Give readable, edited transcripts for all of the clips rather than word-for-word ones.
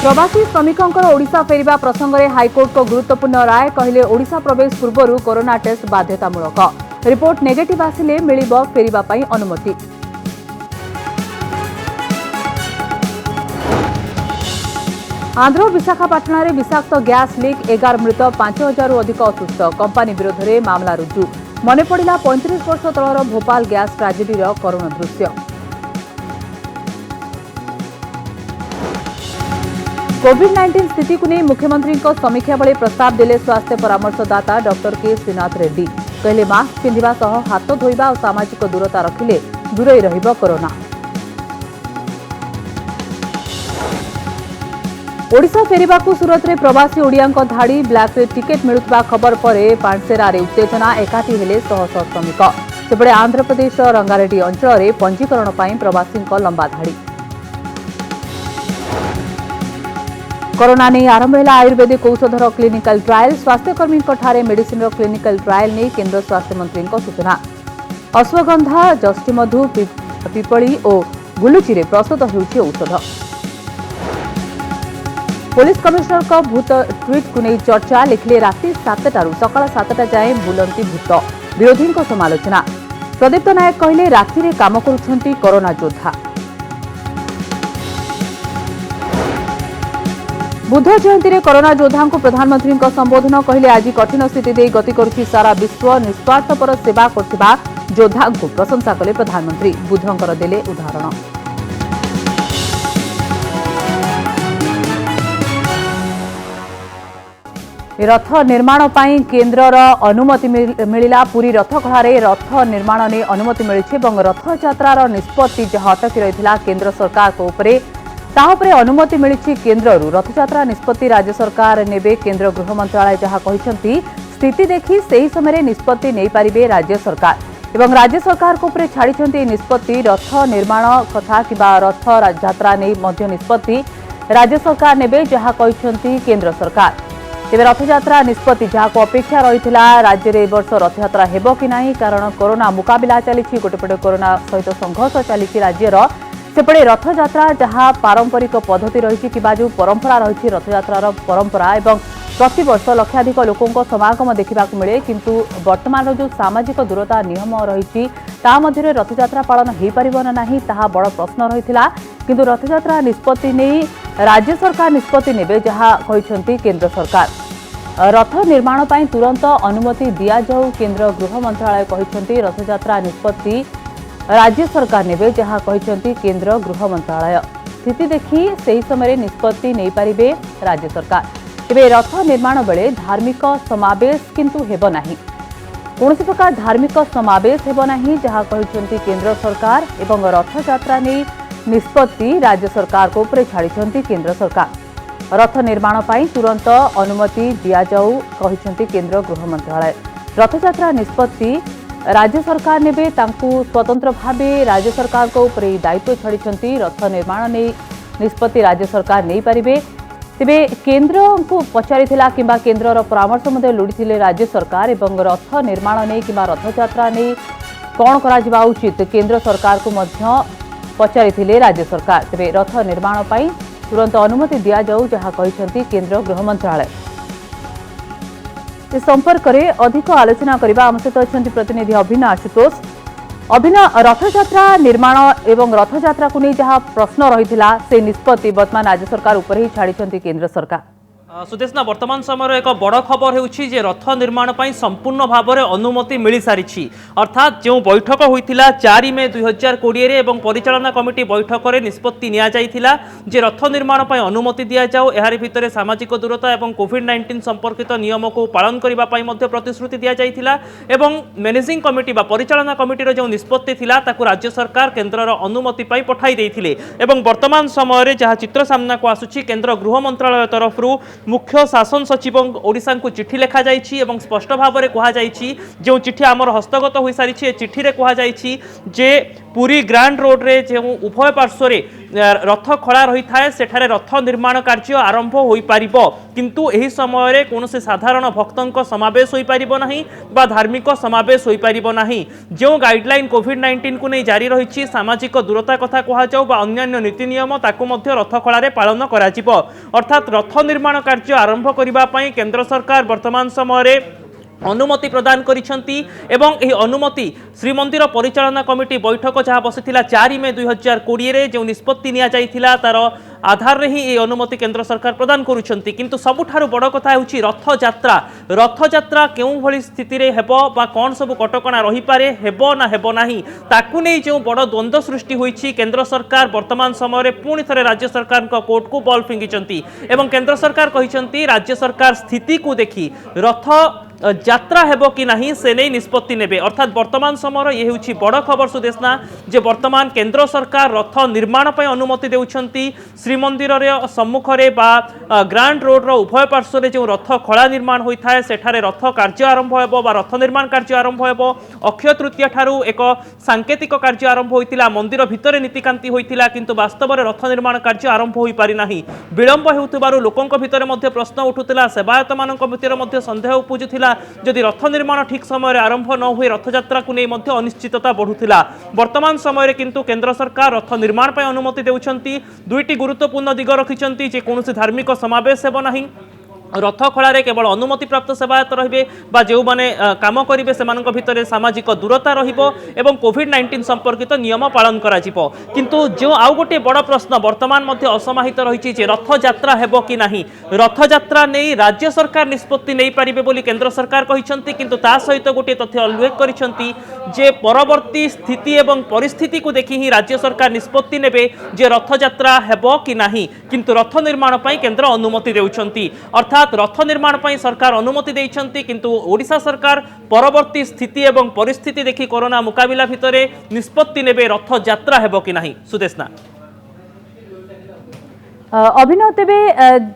प्रवासी श्रमिकों ओडिशा फेरिबा प्रसंग में हाईकोर्ट को गुरुत्वपूर्ण राय कहले ओडिशा प्रवेश पूर्व कोरोना टेस्ट बाध्यतामूलक रिपोर्ट नेगेटिव आसिले मिलिब फेरिबा पई अनुमति। आंध्र विशाखापाटना रे विषाक्त गैस लीक 11 मृत 5000 अधिक असुस्थ कंपानी विरोध में मामला रुजु मन पड़ा 35 वर्ष तलर भोपाल गैस ट्राजेडीर करुण दृश्य। कोविड-19 स्थिति को नहीं मुख्यमंत्री समीक्षा बेले प्रस्ताव देले स्वास्थ्य परामर्शदाता डॉक्टर के श्रीनाथ रेड्डी कहले मास्क पिंधिबा सह हाथ धोइबा और सामाजिक दूरता रखिले दूरई रहिबो कोरोना। ओडिशा फेरिबाकू सूरत रे प्रवासी ओडियांक धाड़ी ब्लैक रे टिकेट मिलुवा खबर पर पाणसेरा रे उत्तेजना एकाठी हेले शह शह श्रमिक सेपटे आंध्र प्रदेश रंगारेड्डी अंचल में पंजीकरण पर प्रवासी लंबा धाड़ी। कोरोना नहीं आरंभ है आयुर्वेदिक औषधर क्लिनिकल ट्रायल स्वास्थ्यकर्मी मेडिसिन क्लिनिकल ट्रायल नहीं केंद्र स्वास्थ्य मंत्री सूचना। अश्वगंधा जष्टिमधु पिपली और गुलुचि प्रस्तुत होउछि औषध। पुलिस कमिश्नर का भूत ट्वीट को नहीं चर्चा लिखले राति 7टारू सकाळ 7टा जाए बुलंती भूत विरोधी समालोचना। प्रदीप्त नायक कहले राति रे काम करुछंती कोरोना योद्धा। बुद्ध जयंती में कोरोना योद्धा को प्रधानमंत्री संबोधन कहले आज कठिन स्थिति दे गति करुछि सारा विश्व निस्वार्थपर सेवा करथिबा योद्धा को प्रशंसा कले प्रधानमंत्री बुद्धंकर देले उदाहरण। रथ निर्माण पर केन्द्रर अनुमति मिला पुरी रथखड़े रथ निर्माण ने अनुमति मिली रथ यात्रार निष्पत्ति जहां अटकी रही केन्द्र सरकार को तापरे अनुमति मिली केन्द्र रथयात्रा निष्पत्ति राज्य सरकार नेबे केन्द्र गृह मंत्रालय जहां कहते स्थिति देखि सही समय निष्पत्ति नहीं पारिबे राज्य सरकार एवं राज्य सरकार को छाड़ी निष्पत्ति रथ निर्माण कथा किबा रथ यात्रा नहीं निष्पत्ति राज्य सरकार नेबे जहां कहते केन्द्र सरकार। तेज रथयात्रा निष्पत्ति जहां अपेक्षा रही राज्य में वर्ष रथयात्रा हेबो कि नहीं कारण कोरोना मुकाबिला चली गोटेपटे कोरोना सहित संघर्ष चली राज्यर सेपटे रथयात्रा जहां पारंपरिक पद्धति रही जो परंपरा रही रथयात्रार परंपरा एवं प्रतिवर्ष लक्षाधिक लोकों समागम देखा मिले किंतु वर्तमान जो सामाजिक दूरता नियम रही रथयात्रा पालन हो पार ना बड़ प्रश्न रही किंतु रथयात्रा निष्पत्ति नहीं राज्य सरकार निष्पत्ति नेबे जहां कहते केन्द्र सरकार। रथ निर्माण पर तुरंत अनुमति दिया जाऊ केन्द्र गृह मंत्रालय कहते रथयात्रा निष्पत्ति राज्य सरकार नेबे जहां कहते केन्द्र गृह मंत्रालय स्थिति देखि सही समय निष्पत्ति नहीं पारिबे राज्य सरकार। तेबे रथ निर्माण बेले धार्मिक समावेश किंतु हेबो नाही कौनसी प्रकार धार्मिक समावेश हेबो नाही जहां कहते केन्द्र सरकार एवं रथ यात्रा नहीं निष्पत्ति राज्य सरकार को छाड़ी केन्द्र सरकार। रथ निर्माण पर तुरंत अनुमति दिया जाऊ कहते केन्द्र गृह मंत्रालय रथयात्रा निष्पत्ति राज्य सरकार नेबे स्वतंत्र भावे राज्य सरकार को दायित्व छाड़ी रथ निर्माण नहीं निष्पत्ति राज्य सरकार नहीं पारिबे। तेबे केन्द्र को पचारिथिला किंबा केन्द्रर परामर्श लोड़ी राज्य सरकार एवं रथ निर्माण नहीं किंबा रथयात्रा नहीं कौन करा उचित केन्द्र सरकार को मध्य पचारिथिले राज्य सरकार। तेबे रथ निर्माण पर तुरंत अनुमति दिया जाऊ जहां कहते केन्द्र गृह मंत्रालय। इस संपर्क में अधिक आलोचना करने आम सहित अच्छा प्रतिनिधि अभिनव आशुतोष। अभिनव रथयात्रा निर्माण एवं रथयात्रा को नहीं जहाँ प्रश्न रही से निष्पत्ति वर्तमान राज्य सरकार उपर ही छाड़ी केन्द्र सरकार। सुदेशना वर्तमान समय एक बड़ खबर होउछि जे रथ निर्माण पर संपूर्ण भाव में अनुमति मिल सारी अर्थात जो बैठक होता 4 मे 2020 एवं परिचालना कमिटी बैठक में निष्पत्ति निया जे रथ निर्माण पर अनुमति दि जाऊ यार भितर सामाजिक दूरता और कोविड-19 संपर्कित नियम को पालन करने प्रतिश्रुति दि जाइथिला एवं मैनेजिंग कमिटी बा परिचालना कमिटी जो निष्पत्ति थिला ताकू राज्य सरकार केन्द्रर अनुमति पाई पठाई देइथिले एवं वर्तमान समय जहाँ चित्र सामना को आसुछि केन्द्र गृह मंत्रालय तरफ मुख्य शासन सचिव ओडिशा को चिठी लिखा जाइछि एवं स्पष्ट भाव में कहुछि जो चिठी आमर हस्तगत हो सारी चिठी रे कहुछि जे पुरी ग्रांड रोड रे जो उभय पार्श्व रथ खड़ा रही थाए सेठारे रथ निर्माण कार्य आरंभ होई पारिबो किंतु एही समय रे कोनोसे साधारण भक्तंक समावेश होई पारिबो नाही बा धार्मिक समावेश होई पारिबो नाही जो गाइडलाइन कोविड-19 को नहीं जारी रही सामाजिक दूरता कथा कह जाऊ बा अन्य नीति नियम ताकू मध्य रथ खड़ा रे पालन करा जिवो अर्थात रथ निर्माण कार्य आरंभ करबा पई केंद्र सरकार वर्तमान समय रे अनुमति प्रदान करिसेंती एवं एही अनुमति श्रीमंदिर परिचालना कमिटी बैठक जहाँ बसिथिला 4 मई 2020 रे जो निष्पत्ति निया जाइथिला तार आधार रे ही अनुमति केंद्र सरकार प्रदान करुछंती किंतु सबुठारु बड़ कथा होउची रथ यात्रा केउ भली स्थिति रे हेबो बा कोन सब कटकणा रही पारे हेबो ना हेबो नाही ताकू नै जो बड़ द्वंद्व सृष्टि होईची केंद्र सरकार वर्तमान समय रे पुणी थरे राज्य सरकार को कोर्ट को बॉल फिंगिचंती एवं केंद्र सरकार कहिसंती राज्य सरकार स्थिति को देखि रथ यात्रा हेबो कि नहीं से नहीं निष्पत्ति नेबे अर्थात वर्तमान समय ये होउची बड़ खबर सुदेशना जे वर्तमान केंद्र सरकार रथ निर्माण पय अनुमति देउछंती श्रीमंदिर रे सम्मुख रे बा ग्रांड रोड रो उभय पार्श्व रे जो रथ खड़ा निर्माण होई थाए सेठारे रथ कार्य आरंभ हेबो बा रथ निर्माण कार्य आरंभ हेबो अक्षय तृतीया ठारू एक सांकेतिक कार्य आरंभ होइतिला मंदिर भितरे नीतिकांति होइतिला किंतु वास्तव रे रथ निर्माण कार्य आरंभ होई पारि नाही विलंब हेउतबारु लोकंक भितरे मध्ये प्रश्न उठुतिला सेवायत मानक भितरे मध्ये संदेह उपजुथिला जदि रथ निर्माण ठीक समय आरंभ न हुए रथयात्रा को नहीं अनिश्चितता बढ़ुला वर्तमान समय किंतु केंद्र सरकार रथ निर्माण पर अनुमति देउछंती दुईटी गुरुत्वपूर्ण दिग रखिछंती जे कोनोसी धार्मिक समावेश हेबो नाही रथ खड़ा रे केवल अनुमति प्राप्त सेवायत रहिबे बा जो माने काम करिवे सेमानक भितरे सामाजिक दूरता रहिबो एवं कोविड-19 संपर्कित नियम पालन करा जिवो किंतु जो आउ गोटे बड़ प्रश्न वर्तमान मध्ये असमाहित रहिछि जे रथ यात्रा हेबो कि नाही रथ यात्रा नै राज्य सरकार निष्पत्ति नै पारिबे बोली केंद्र सरकार कहिसंती किंतु ता सहित गोटे तथ्य उल्लेख करिसंती जे परवर्ती स्थिति एवं परिस्थिति को देखि ही राज्य सरकार निष्पत्ति नेबे जे रथ यात्रा हेबो कि नाही किंतु रथ निर्माण पई केंद्र अनुमति देउछंती अर्थात रथ निर्माण पई सरकार अनुमति देइछंती किंतु ओडिशा सरकार परवर्ती स्थिति एवं परिस्थिति देखि कोरोना मुकाबिला भितरे निष्पत्ति नेबे रथ यात्रा हेबो कि नाही सुदेशना अभिनव तेबे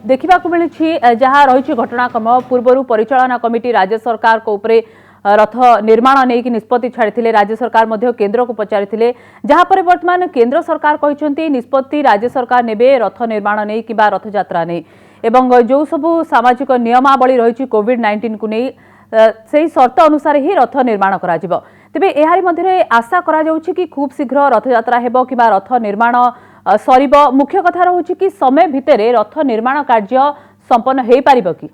देखा मिली जहाँ रही घटनाक्रम पूर्वर परिचालना कमिटी राज्य सरकार को उपरे रथ निर्माण नहीं कि निष्पत्ति छाड़ी राज्य सरकार मध्य केंद्र को पचारि जहाँ पर वर्तमान केंद्र सरकार कहते निष्पत्ति राज्य सरकार नेबे रथ निर्माण नहीं कि रथ यात्रा नहीं एवं जो सबू सामाजिक नियमावली रही कोविड-19 को नहीं से शर्त अनुसार ही रथ निर्माण करा जिवो तेबे एहारी मध्य आशा करा जाउछि कि खूब शीघ्र रथ यात्रा हेबो कि रथ निर्माण सरीबो मुख्य कथा रहुछि कि समय भितरे रथ निर्माण कार्य संपन्न हेई पारिबो कि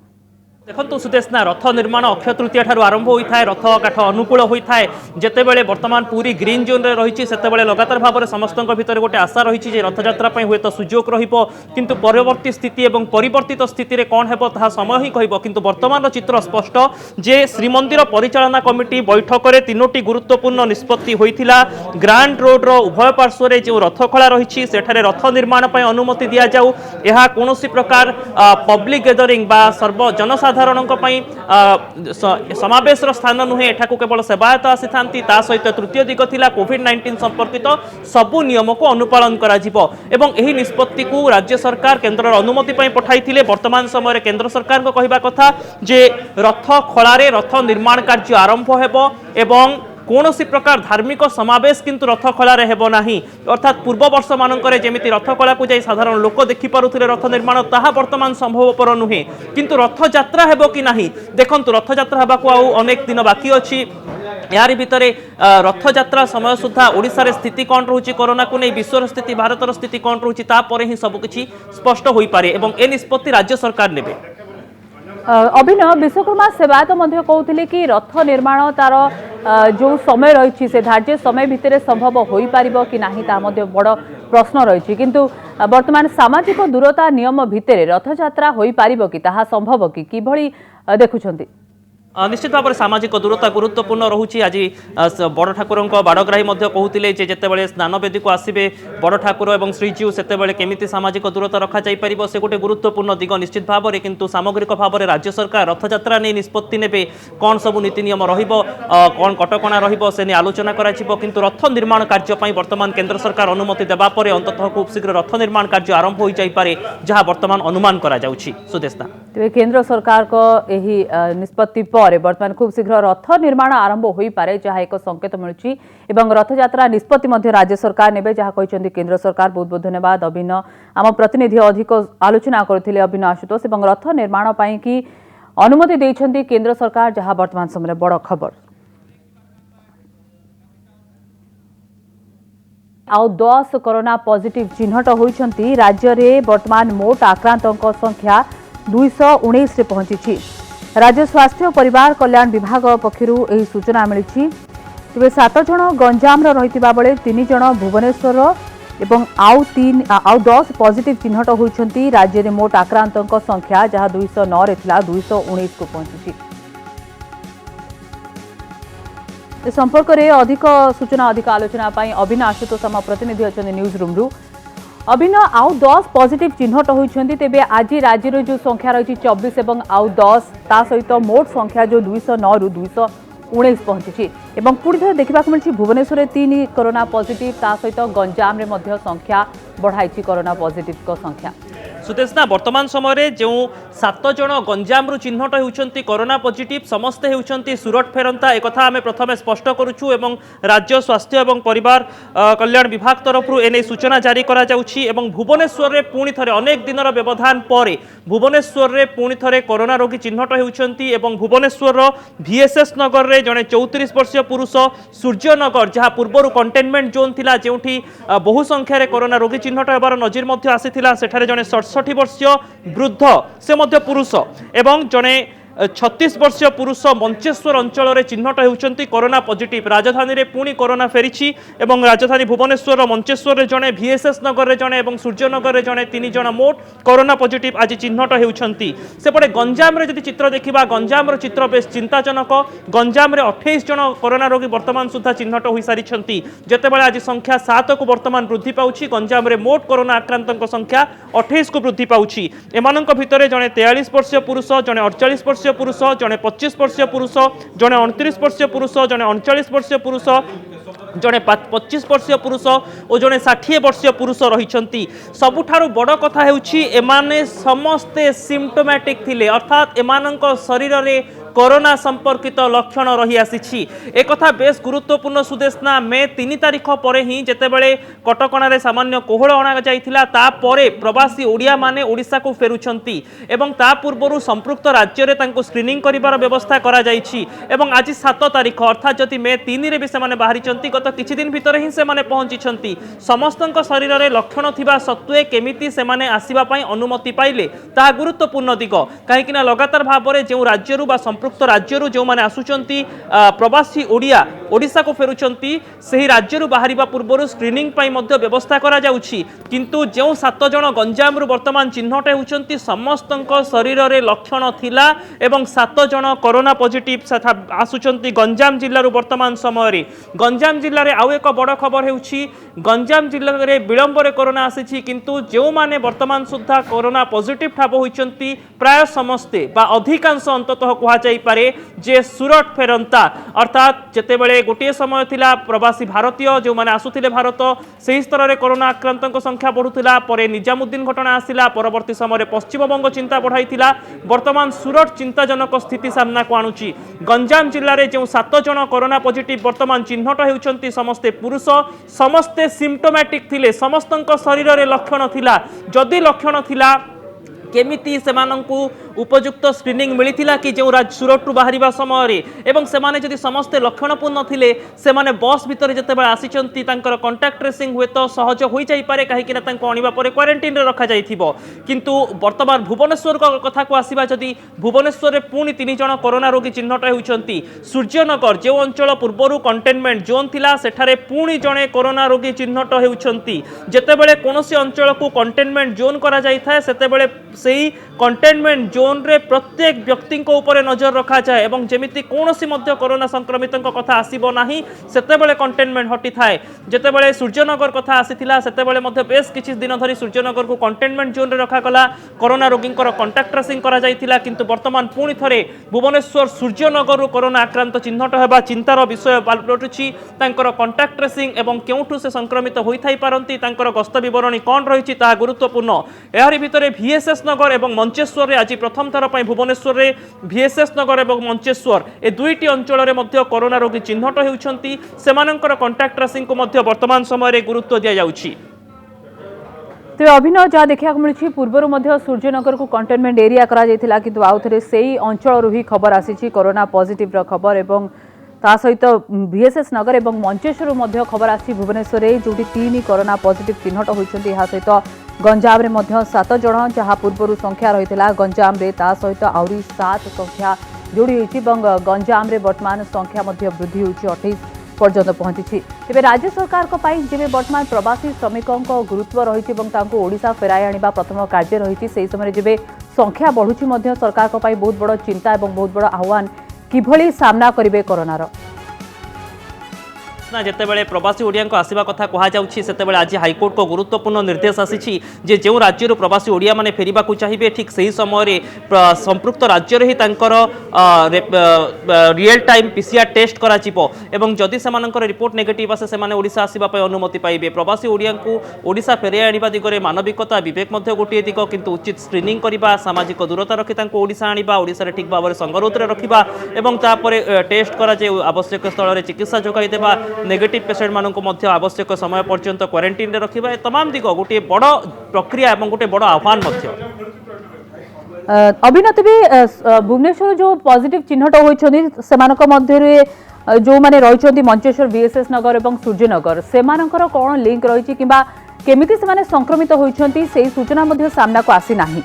देखो सुदेशना रथ निर्माण अक्षय तृतीया ठारू आरंभ होता है रथ काठ अनुकूल होता है जितेबले वर्तमान पूरी ग्रीन जोन रे रही सेतेबले लगातार भाव में समस्त भितर गोटे आशा रही रथयात्रा हुए तो सुजोग रहिबो किंतु परवर्ती स्थिति एवं परिवर्तित स्थिति रे कौन हेबो ताहा समय ही कहबो किंतु वर्तमान चित्र स्पष्ट जे श्रीमंदिर परिचालना कमिटी बैठक में 3टी गुरुत्वपूर्ण निष्पत्ति होइथिला ग्रांड रोड रो उभय पार्श्व रे जो रथ खड़ा रही सेठारे रथ निर्माण पर अनुमति दिया जाऊ यह कौनसी प्रकार पब्लिक गैदरिंग बा सर्व जनसाधारण समावेश स्थान नुहे एठाकू केवल सेवायत आसी था सहित तृतीय दिग थिला कोविड-19 संपर्कित सबु नियम को अनुपालन करा जिवो एवं एही निष्पत्ति को राज्य सरकार केंद्र अनुमति पई पठाइथिले वर्तमान समय केंद्र सरकार को कहबा कथा जे रथ खड़ारे रथ निर्माण कार्य आरंभ हेबो एवं कौनसी प्रकार धार्मिक समावेश किंतु रथ खड़ारे हेबो नाही अर्थात पूर्व वर्ष मानकरे जेमिति रथ खड़ा को जाई साधारण लोक देखि पारुथिले रथ निर्माण ताहा वर्तमान संभवपर नुहे किंतु रथ यात्रा हेबो कि नाही देखंतु रथ यात्रा हेबाकू आउ अनेक दिन बाकी अछि यारी भितरे रथ यात्रा समय सुधा ओडिशा रे स्थिति कौन रहुछि कोरोना को नहीं विश्वर स्थिति भारतर स्थिति कौन रहुछि ता परे ही सब किछि स्पष्ट होई पारे एवं ए निष्पत्ति राज्य सरकार नेबे अभिनव विश्वकर्मा सेवायत मध्य कहते कि रथ निर्माण तार जो समय रही से धार्य समय भितर संभव हो पारिबो कि नाही ता मध्य बड़ प्रश्न रही किंतु वर्तमान सामाजिक दूरता नियम भितर रथ यात्रा हो पारिबो कि ताहा संभव कि किभଳି देखुछंती निश्चित भाव में सामाजिक दूरता गुरुत्वपूर्ण रहुछि आज बड़ ठाकुर बाड़ग्राही कहते जितेबाला स्नान वेदी को आसवे बड़ ठाकुर और श्रीजीव से केमी सामाजिक दूरता रखा जापर से गोटे गुरुत्वपूर्ण दिग निश्चित भाव में किंतु सामग्रिक भाव में राज्य सरकार रथयात्रा नहीं निष्पत्ति नेबे कौन सबू नीति नियम कौन कटकणा रही आलोचना किंतु रथ निर्माण कार्य वर्तमान केंद्र सरकार अनुमति देवा अंततः खूब शीघ्र रथ निर्माण कार्य आरंभ हो जाए जहाँ वर्तमान अनुमान करा जाउछि सुदेशना। तेज केंद्र सरकार को यही निष्पत्ति पर बर्तमान खूब शीघ्र रथ निर्माण आरंभ हो पारे जहाँ एक संकेत मिलूँ रथ यात्रा निष्पत्ति राज्य सरकार ने जहाँ कहते केंद्र सरकार बहुत बहुत धन्यवाद अभिन्न आम प्रतिनिधि अधिक आलोचना करते अभिन्न आशुतोष रथ निर्माण की अनुमति देते केंद्र सरकार जहाँ वर्तमान समय बड़ खबर आउ 10 कोरोना पॉजिटिव चिन्हट होती राज्य में वर्तमान मोट आक्रांतों संख्या 219 रे पहुंची। राज्य स्वास्थ्य और परिवार कल्याण विभाग पक्षरु एही सूचना मिली तेज 7 जन गंजाम रही बेले 3 जन भुवनेश्वर एवं आउ 10 पॉजिटिव चिन्हट होती राज्य में मोट आक्रांतों संख्या जहाँ 209 रे थिला 219 को पहुंची। संपर्क में अधिक सूचना अधिक आलोचना अभिन्न आशुतोष आम प्रतिनिधि अच्छा न्यूज रूम रु अभिन्न आउ 10 पॉजिटिव चिन्हट होती तेज आज राज्य जो संख्या रही 24 एवं आउ 10 ता सहित मोट संख्या जो 209 रु 219 पहुंची पुणी थे देखा मिली भुवनेश्वर 3 कोरोना पॉजिटिव ता सहित गंजाम रे मध्य संख्या बढ़ाई कोरोना पॉजिटिव संख्या। सुदेशना वर्तमान समय जो 7 जन गंजाम चिन्हट होती कोरोना पॉजिटिव समस्ते होती सुरट फेरंता एक आम प्रथम स्पष्ट करुचु एवं राज्य स्वास्थ्य और परिवार कल्याण विभाग तरफ एने सूचना जारी करा जाउछि एवं भुवनेश्वर रे पुणी थरे अनेक दिन व्यवधान पर भुवनेश्वर रे पुणी थरे कोरोना रोगी चिन्हट होती एवं भुवनेश्वर VSS नगर रे जड़े 34 वर्षीय पुरुष सूर्यनगर जहाँ पूर्वर कंटेनमेंट जोन थिला जेउठी बहु संख्यार कोरोना रोगी चिन्हट होबार नजिर मध्य आसीथिला सेठारे जड़े 67 वर्षीय वृद्ध से मध्य पुरुष एवं जड़े 36 वर्षीय पुरुष मंचेश्वर अंचल में चिन्हट होती कोरोना पॉजिटिव राजधानी रे पुणी कोरोना फेरी एवं राजधानी भुवनेश्वर मंचेश्वर रे जड़े VSS नगर रे जड़े एवं सूर्यनगर रे जड़े 3 जन मोट कोरोना पॉजिटिव आज चिन्हट होती सेपटे गंजाम रे जदि चित्र देखा गंजाम चित्र बेस चिंताजनक गंजाम रे 28 जन कोरोना रोगी वर्तमान सुधा चिन्हट हो सारी जितेबाला आज संख्या 7 को वर्तमान वृद्धि पाउछि गंजाम रे मोट कोरोना आक्रांतों संख्या 28 को वृद्धि पाउछि एमानंक भितरे जड़े 43 वर्षीय पुरुष जड़े 48 वर्षीय पुरुष जड़े 25 वर्षीय पुरुष जड़े 29 वर्षीय पुरुष जड़े 39 वर्षीय पुरुष जड़े 25 वर्षीय पुरुष और जड़े 60 वर्षीय पुरुष रही सबुठारु बड़ कथा हेउछि एमाने समस्ते सिम्पटोमैटिक थिले अर्थात एमानंक शरीर रे कोरोना संपर्कित लक्षण रही आसी एक बेस गुरुत्वपूर्ण सुदेशना मे 3 तारिख पर ही जितेबाला कटकणार सामान्य कोहल अणा जाता प्रवासी ओडिया माने ओडिशा को फेरुछंती एवं ता पूर्व संपृक्त राज्य में स्क्रीनिंग करिवार व्यवस्था करा जायछि एवं आज 7 तारिख अर्थात जदि मे 3 रे भी से बाहरी गत किछि दिन भितर ही से पहुंची समस्त शरीर में लक्षण थिबा सत्वे केमिति से आसीबा पई अनुमति पाइले ता गुरुत्वपूर्ण दिग कहीं लगातार भाव में जो राज्य संपृक्त राज्य जो माने आसुचंती प्रवासी ओडिया ओडिशा को फेरुचंती सही राज्य बाहर पूर्व स्क्रीनिंग पाई मध्य व्यवस्था करा जाउछि किंतु जो 7 जन गंजाम वर्तमान चिन्हट होउचंती समस्त शरीर में लक्षण थिला एवं 7 जन कोरोना पॉजिटिव आसुचंती गंजाम जिल्ला वर्तमान समय गंजाम जिल्ला रे आउ एक बड़ खबर हेउछि गंजाम जिल्ला रे विलंब रे कोरोना आसीछि किंतु जो माने वर्तमान सुद्धा कोरोना पॉजिटिव ठाब होइचंती प्राय समस्ते बा अधिकांश अंततः कुहा जाई पारे जे सुरट फेरंता अर्थात जेतेबेले गोटे समय थिला प्रवासी भारतीय जो माने आसुथिले भारत सही स्तर रे कोरोना आक्रांतों संख्या बढ़ुथिला परे निजामुद्दीन घटना आसिला परवर्ती समय पश्चिमबंग चिंता बढ़ाइथिला वर्तमान सुरट चिंताजनक स्थिति सामना को आणुची गंजाम जिल्ला रे जो 7 जन कोरोना पॉजिटिव वर्तमान चिन्हट हेउचंती समस्ते पुरुष समस्ते सिम्पटोमैटिक थिले समस्तक शरीर रे लक्षण थिला जदि लक्षण थिला केमिति सेमानंकु उपयुक्त स्क्रीनिंग मिलिथिला कि जो सुरट रु बाहरिबा समय एवं सेमाने जदि समस्ते लक्षणपूर्ण थिले सेमाने बस भितर जेतेबेले आसिचंती तांकर कांटेक्ट ट्रेसिंग हुए तो सहज हो जाई पारे काहे कि तांको अनिबा परे क्वारंटाइन रे रखा जाइथिबो किंतु वर्तमान भुवनेश्वर कथा को आसीबा जदि भुवनेश्वर रे पुणी 3 जन कोरोना रोगी चिन्हट होउचंती सूर्यनगर जो अंचल पूर्वरु कंटेनमेंट जोन थिला सेठारे पुणी जणे कोरोना रोगी चिन्हट होउचंती जेतेबेले कोनोसी अंचल को कंटेनमेंट जोन करा जाई थाए सेतेबेले सेही कंटेनमेंट जोन रे प्रत्येक व्यक्ति को ऊपर नजर रखा जाए एवं जेमिति कोनोसी मध्य कोरोना संक्रमित कथा आसीबो नाही सेतेबेले कंटेनमेंट हटी थाए जेतेबेले सूर्यनगर कथा आसीथिला सेतेबेले मध्य बेस किछि दिन धरी सूर्यनगर को कंटेनमेंट जोन रे रखा गला कोरोना रोगींकर कांटेक्ट ट्रेसिंग करा जाइथिला किंतु वर्तमान पुणी थरे भुवनेश्वर सूर्यनगर कोरोना आक्रांत चिन्हट हेबा चिंतार विषय पालटुछि तांकर कांटेक्ट ट्रेसिंग एवं केउठु से संक्रमित होई थाई पारंती तांकर गस्त विवरणी कोन रहिछि ता गुरुत्वपूर्ण एहारि भितरे VSS VSS नगर और मंचेश्वर में आज प्रथम थर पर भुवनेश्वर में VSS नगर और मंचेश्वर ए दुईटी अंचल में कोरोना रोगी चिन्हट होती कंटाक्ट ट्रेसिंग को वर्तमान समय गुरुत्व दि जाउछि। तेज अभिनव जहाँ देखा मिली पूर्वर सूर्यनगर को कंटेनमेंट एरिया करा किंतु आउ थे से अंचल ही खबर आसी कोरोना पॉजिटिव खबर एवं ता सहित VSS नगर और मंचेश्वर खबर आसी भुवनेश्वर जो 3 कोरोना पॉजिटिव चिन्हट होती सहित गंजाम में 7 जन जहाँ पूर्व संख्या रही गंजाम सहित आहरी 7 संख्या जोड़ी होती गंजाम वर्तमान संख्या वृद्धि होती 28 पर्यंत पहुंची। तेज राज्य सरकार जब वर्तमान प्रवासी श्रमिकों गुरुत्व रही ओडिशा फेराई आने प्रथम कार्य रही से समय जब संख्या बढ़ुची सरकार बहुत बड़ चिंता और बहुत बड़ आह्वान किभली सामना करेंगे कोरोनार ना जितेबाला प्रवासी ओडिया आसवा कथा कहुच्छी से आज हाइकोर्ट को गुरुत्वपूर्ण निर्देश आसी जो राज्य प्रवासी ओडिया माने फेरिबा चाहिए ठीक से ही समय संपृक्त राज्य ही रियल टाइम PCR टेस्ट करा एवं जदि से रिपोर्ट नेगेटिव आसे से ओडिशा आसवाप अनुमति पाइबे। प्रवासी ओडिया को ओडिशा फेराई आने दिगरे मानविकता विवेक गोटे दिग किंतु उचित स्क्रीनिंग करने सामाजिक दूरता रखी ओडिशा आनिबा ओडिशा ठीक भाव में संगरोध रखा एवं टेस्ट करा आवश्यक स्थल में चिकित्सा जोगाई देवा नेगेटिव पेसेंट मानक आवश्यक समय पर्यंत क्वारंटाइन रखा तमाम दिग गोटे बड़ प्रक्रिया और गोटे बड़ आह्वान अभिनव भी भुवनेश्वर जो पॉजिटिव चिन्हट होती जो माने रही मंचेश्वर VSS नगर और सूर्यनगर से कौन लिंक रही केमिति से संक्रमित होती सूचना सामना को आसी नाही।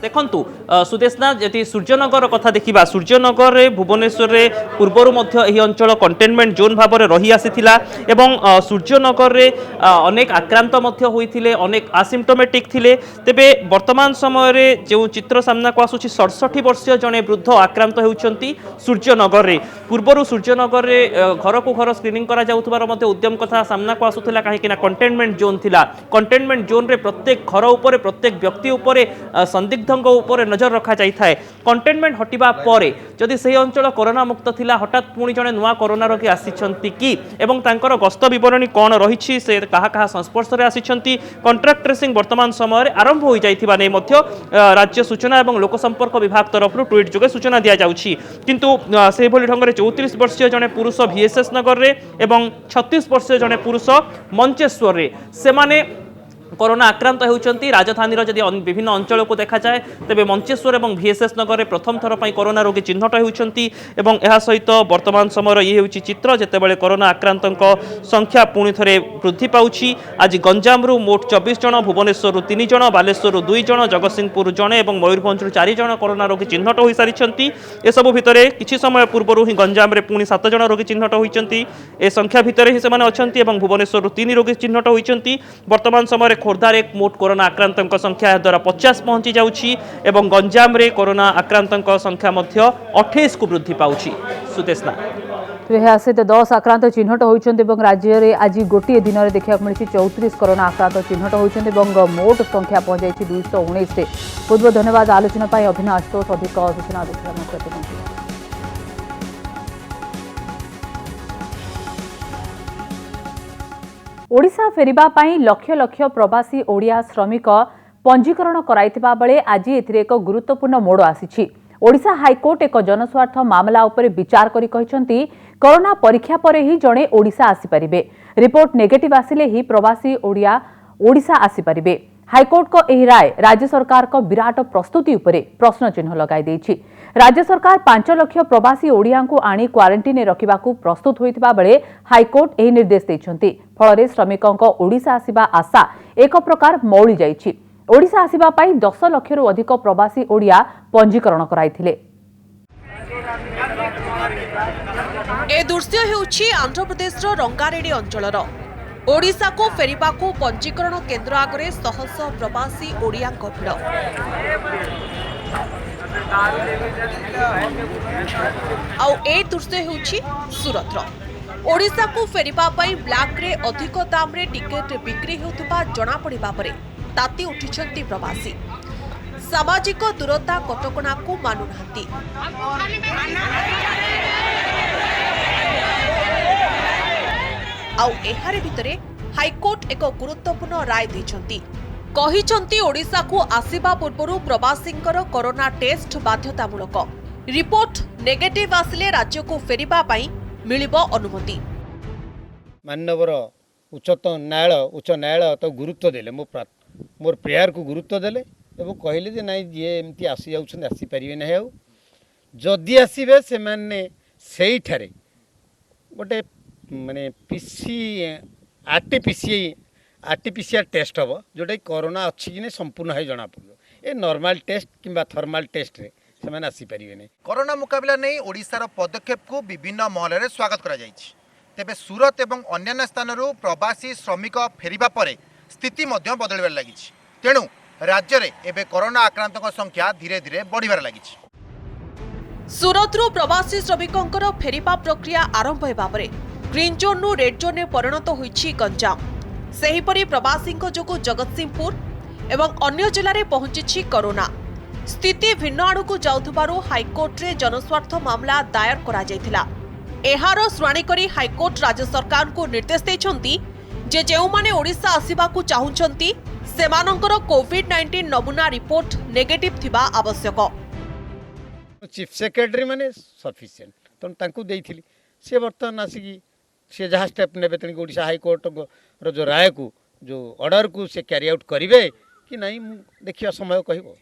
देखंतु सुदेशना यदि सूर्यनगर कथा देखा सूर्यनगर रे भुवनेश्वर रे पूर्वर यही अंचल कंटेनमेंट जोन भाव में रही आसीथिला एवं सूर्यनगर रे अनेक आक्रांत होइथिले अनेक आसिम्टोमेटिक थिले तेबे वर्तमान समय रे जो चित्र सामना को आसुछि 67 वर्षीय जने वृद्ध आक्रांत हेउचंती सूर्यनगर रे पूर्वर सूर्यनगर रे घर को घर स्क्रीनिंग करा जाउथबार मध्ये उद्यम कथा सामना को आसुथिला काहेकि ना कंटेनमेंट जोन थिला कंटेनमेंट जोन रे प्रत्येक घर उपरे प्रत्येक व्यक्ति उपरे संदिग्ध उपर नजर रखा जाए कंटेनमेंट हटिबा परे जदि से अंचल कोरोना मुक्त थिला हठात पुणी जने नुआ कोरोना रोगी आसिछंती कि एवं तांकर गस्त विवरणी कौन रही से कहा संस्पर्श में आसिछंती कंट्राक्ट ट्रेसिंग वर्तमान समय आरंभ हो जाइथिबा नै मध्य राज्य सूचना और लोक संपर्क विभाग तरफ ट्वीट जोगे सूचना दिया जाउछि किंतु से भली ढंग 34 वर्षीय जने पुरुष VSS नगर रे एवं 36 वर्षीय जने पुरुष मंचेश्वर रे सेमाने कोरोना आक्रांत होती राजधानी जदि विभिन्न अंचल को देखा जाए तेज मंचेश्वर और VSS नगर में प्रथम थर पर कोरोना रोगी चिन्हट होती सहित वर्तमान समय ये हूँ चित्र जितेबाला कोरोना आक्रांत संख्या पुणी थे वृद्धि पाँच आज गंजाम मोट 24 जन भुवनेश्वर 3 जन बालेश्वर 2 जन जगतसिंहपुर जड़े और मयूरभंज 4 जन कोरोना रोगी चिन्हट हो सारी एसबू भितर किसी समय पूर्व ही गंजाम में पुणी 7 जन रोगी चिन्हट होती ए संख्या भितर ही से भुवनेश्वर 3 रोगी चिन्हट होती वर्तमान समय खोर्धार एक मोट कोरोना आक्रांत संख्या द्वारा 50 पहुंची जाउछि एवं गंजाम रे कोरोना आक्रांत संख्या 28 को वृद्धि पाउछि। सुदेशना सहित 10 आक्रांत चिन्हट होती राज्य में आज गोटे दिन में देखा मिली 34 कोरोना आक्रांत चिन्हट होती मोट संख्या पहुंचाई 219 बहुत बहुत धन्यवाद आलोचना अभिनव आशुतोष अधिक सूचना प्रतिनिधि। ओडिशा फेरिबा पाई लक्ष लक्ष प्रवासी ओडिया श्रमिक पंजीकरण कराइथिबा बेले आज एथिरे एक गुरुत्वपूर्ण मोड़ आसीछि। ओडिशा हाईकोर्ट एक जनस्वार्थ मामला उपरे विचार करी कहिसंती कोरोना परीक्षा परे ही जणे ओडिशा आसी परिबे रिपोर्ट नेगेटिव आसिले ही प्रवासी ओडिया ओडिशा आसी परिबे। हाईकोर्ट को एही राय राज्य सरकार को विराट प्रस्तुति उपरे प्रश्न चिन्ह लगाई देछि। राज्य सरकार 5 लाख प्रवासी ओडिया को आनी क्वारंटाइन रखा प्रस्तुत होइतिबा बेले हाईकोर्ट एही निर्देश दैछंती फल श्रमिकों ओडिशा आसिबा आशा एक प्रकार मौली जाइछि। ओडिशा आसिबा पाई 10 लाख अधिक प्रवासी ओडिया पंजीकरण कराइथिले। ए दृश्य हेउछि आंध्र प्रदेशर रंगारेड्डी अंचलर ओडिशा को फेरिबा को पंजीकरण केन्द्र आगरे शह शह प्रवासी ओडिया भिड़। आउ ए दृश्य हेउछि सूरतर ओडिशा को फेरिबा पाई ब्लैक रे अधिक दाम रे टिकेट बिक्री हेउथबा जणा पड़िबा परे ताती उठिछंती प्रवासी। सामाजिक दूरता कटकणा को मानु नांती। आउ एहारे भितरे हाईकोर्ट एक गुरुत्वपूर्ण राय दैछंती। कहिचंती ओडिशा को आसिबा पूर्वरु प्रवासींकर कोरोना टेस्ट बाध्यतामूलक रिपोर्ट नेगेटिव आसिले राज्य को फेरिबा पई मिलिबो अनुमति। मानवर उच्च न्यायालय तो गुरुत्व देले मोर प्रेयर को गुरुत्व देले एवं कहले जे नाई जी एमती आसी जाउछन आसी परिबे नै आउ जदि आसीबे से माने सेही ठारे गोटे माने आरटीपीसीआर टेस्ट हम जोटा कोरोना अच्छी कि संपूर्ण है जना पड़ो ए नॉर्मल टेस्ट किंबा थर्माल टेस्ट रे से माने आसी परिबे नै। कोरोना मुकाबला नहीं ओडिशार पदक्षेप को विभिन्न महल में स्वागत करा जायछि। तेबे सूरत एवं अन्य स्थान प्रवासी श्रमिक फेरिबा परे स्थिति मध्य बदलबार लागिछि। तेणु राज्य में एबे कोरोना आक्रांतक संख्या धीरे धीरे बढ़िबार लागिछि। सूरतरू प्रवासी श्रमिकंकर फेरिबा प्रक्रिया आरंभ हेबा परे ग्रीन जोन नु रेड जोन में परिणत होइछि गंजाम। सेहीपरि प्रवासींक जोगु जगतसिंहपुर एवं अन्य जिले में पहुंची कोरोना स्थिति भिन्न आड़क जाउथबारु हाईकोर्ट रे जनस्वार्थ मामला दायर करा जायथिला। एहार शुणाणी करी हाईकोर्ट राज्य सरकार को निर्देश देछंती जे जेउमाने ओडिशा आसीबाकू चाहुछंती सेमानंकर कोविड-19 नमूना रिपोर्ट नेगेटिव थिबा आवश्यक। चीफ सेक्रेटरी माने सफिशिएंट तो तांकू देइथिली से बर्तमान आसिकी से जहाँ स्टेप नेबे तनिक ओडिशा हाईकोर्ट रो जो राय को जो ऑर्डर को से कैरी आउट करिवे कि नहीं देखिया समय कहबो।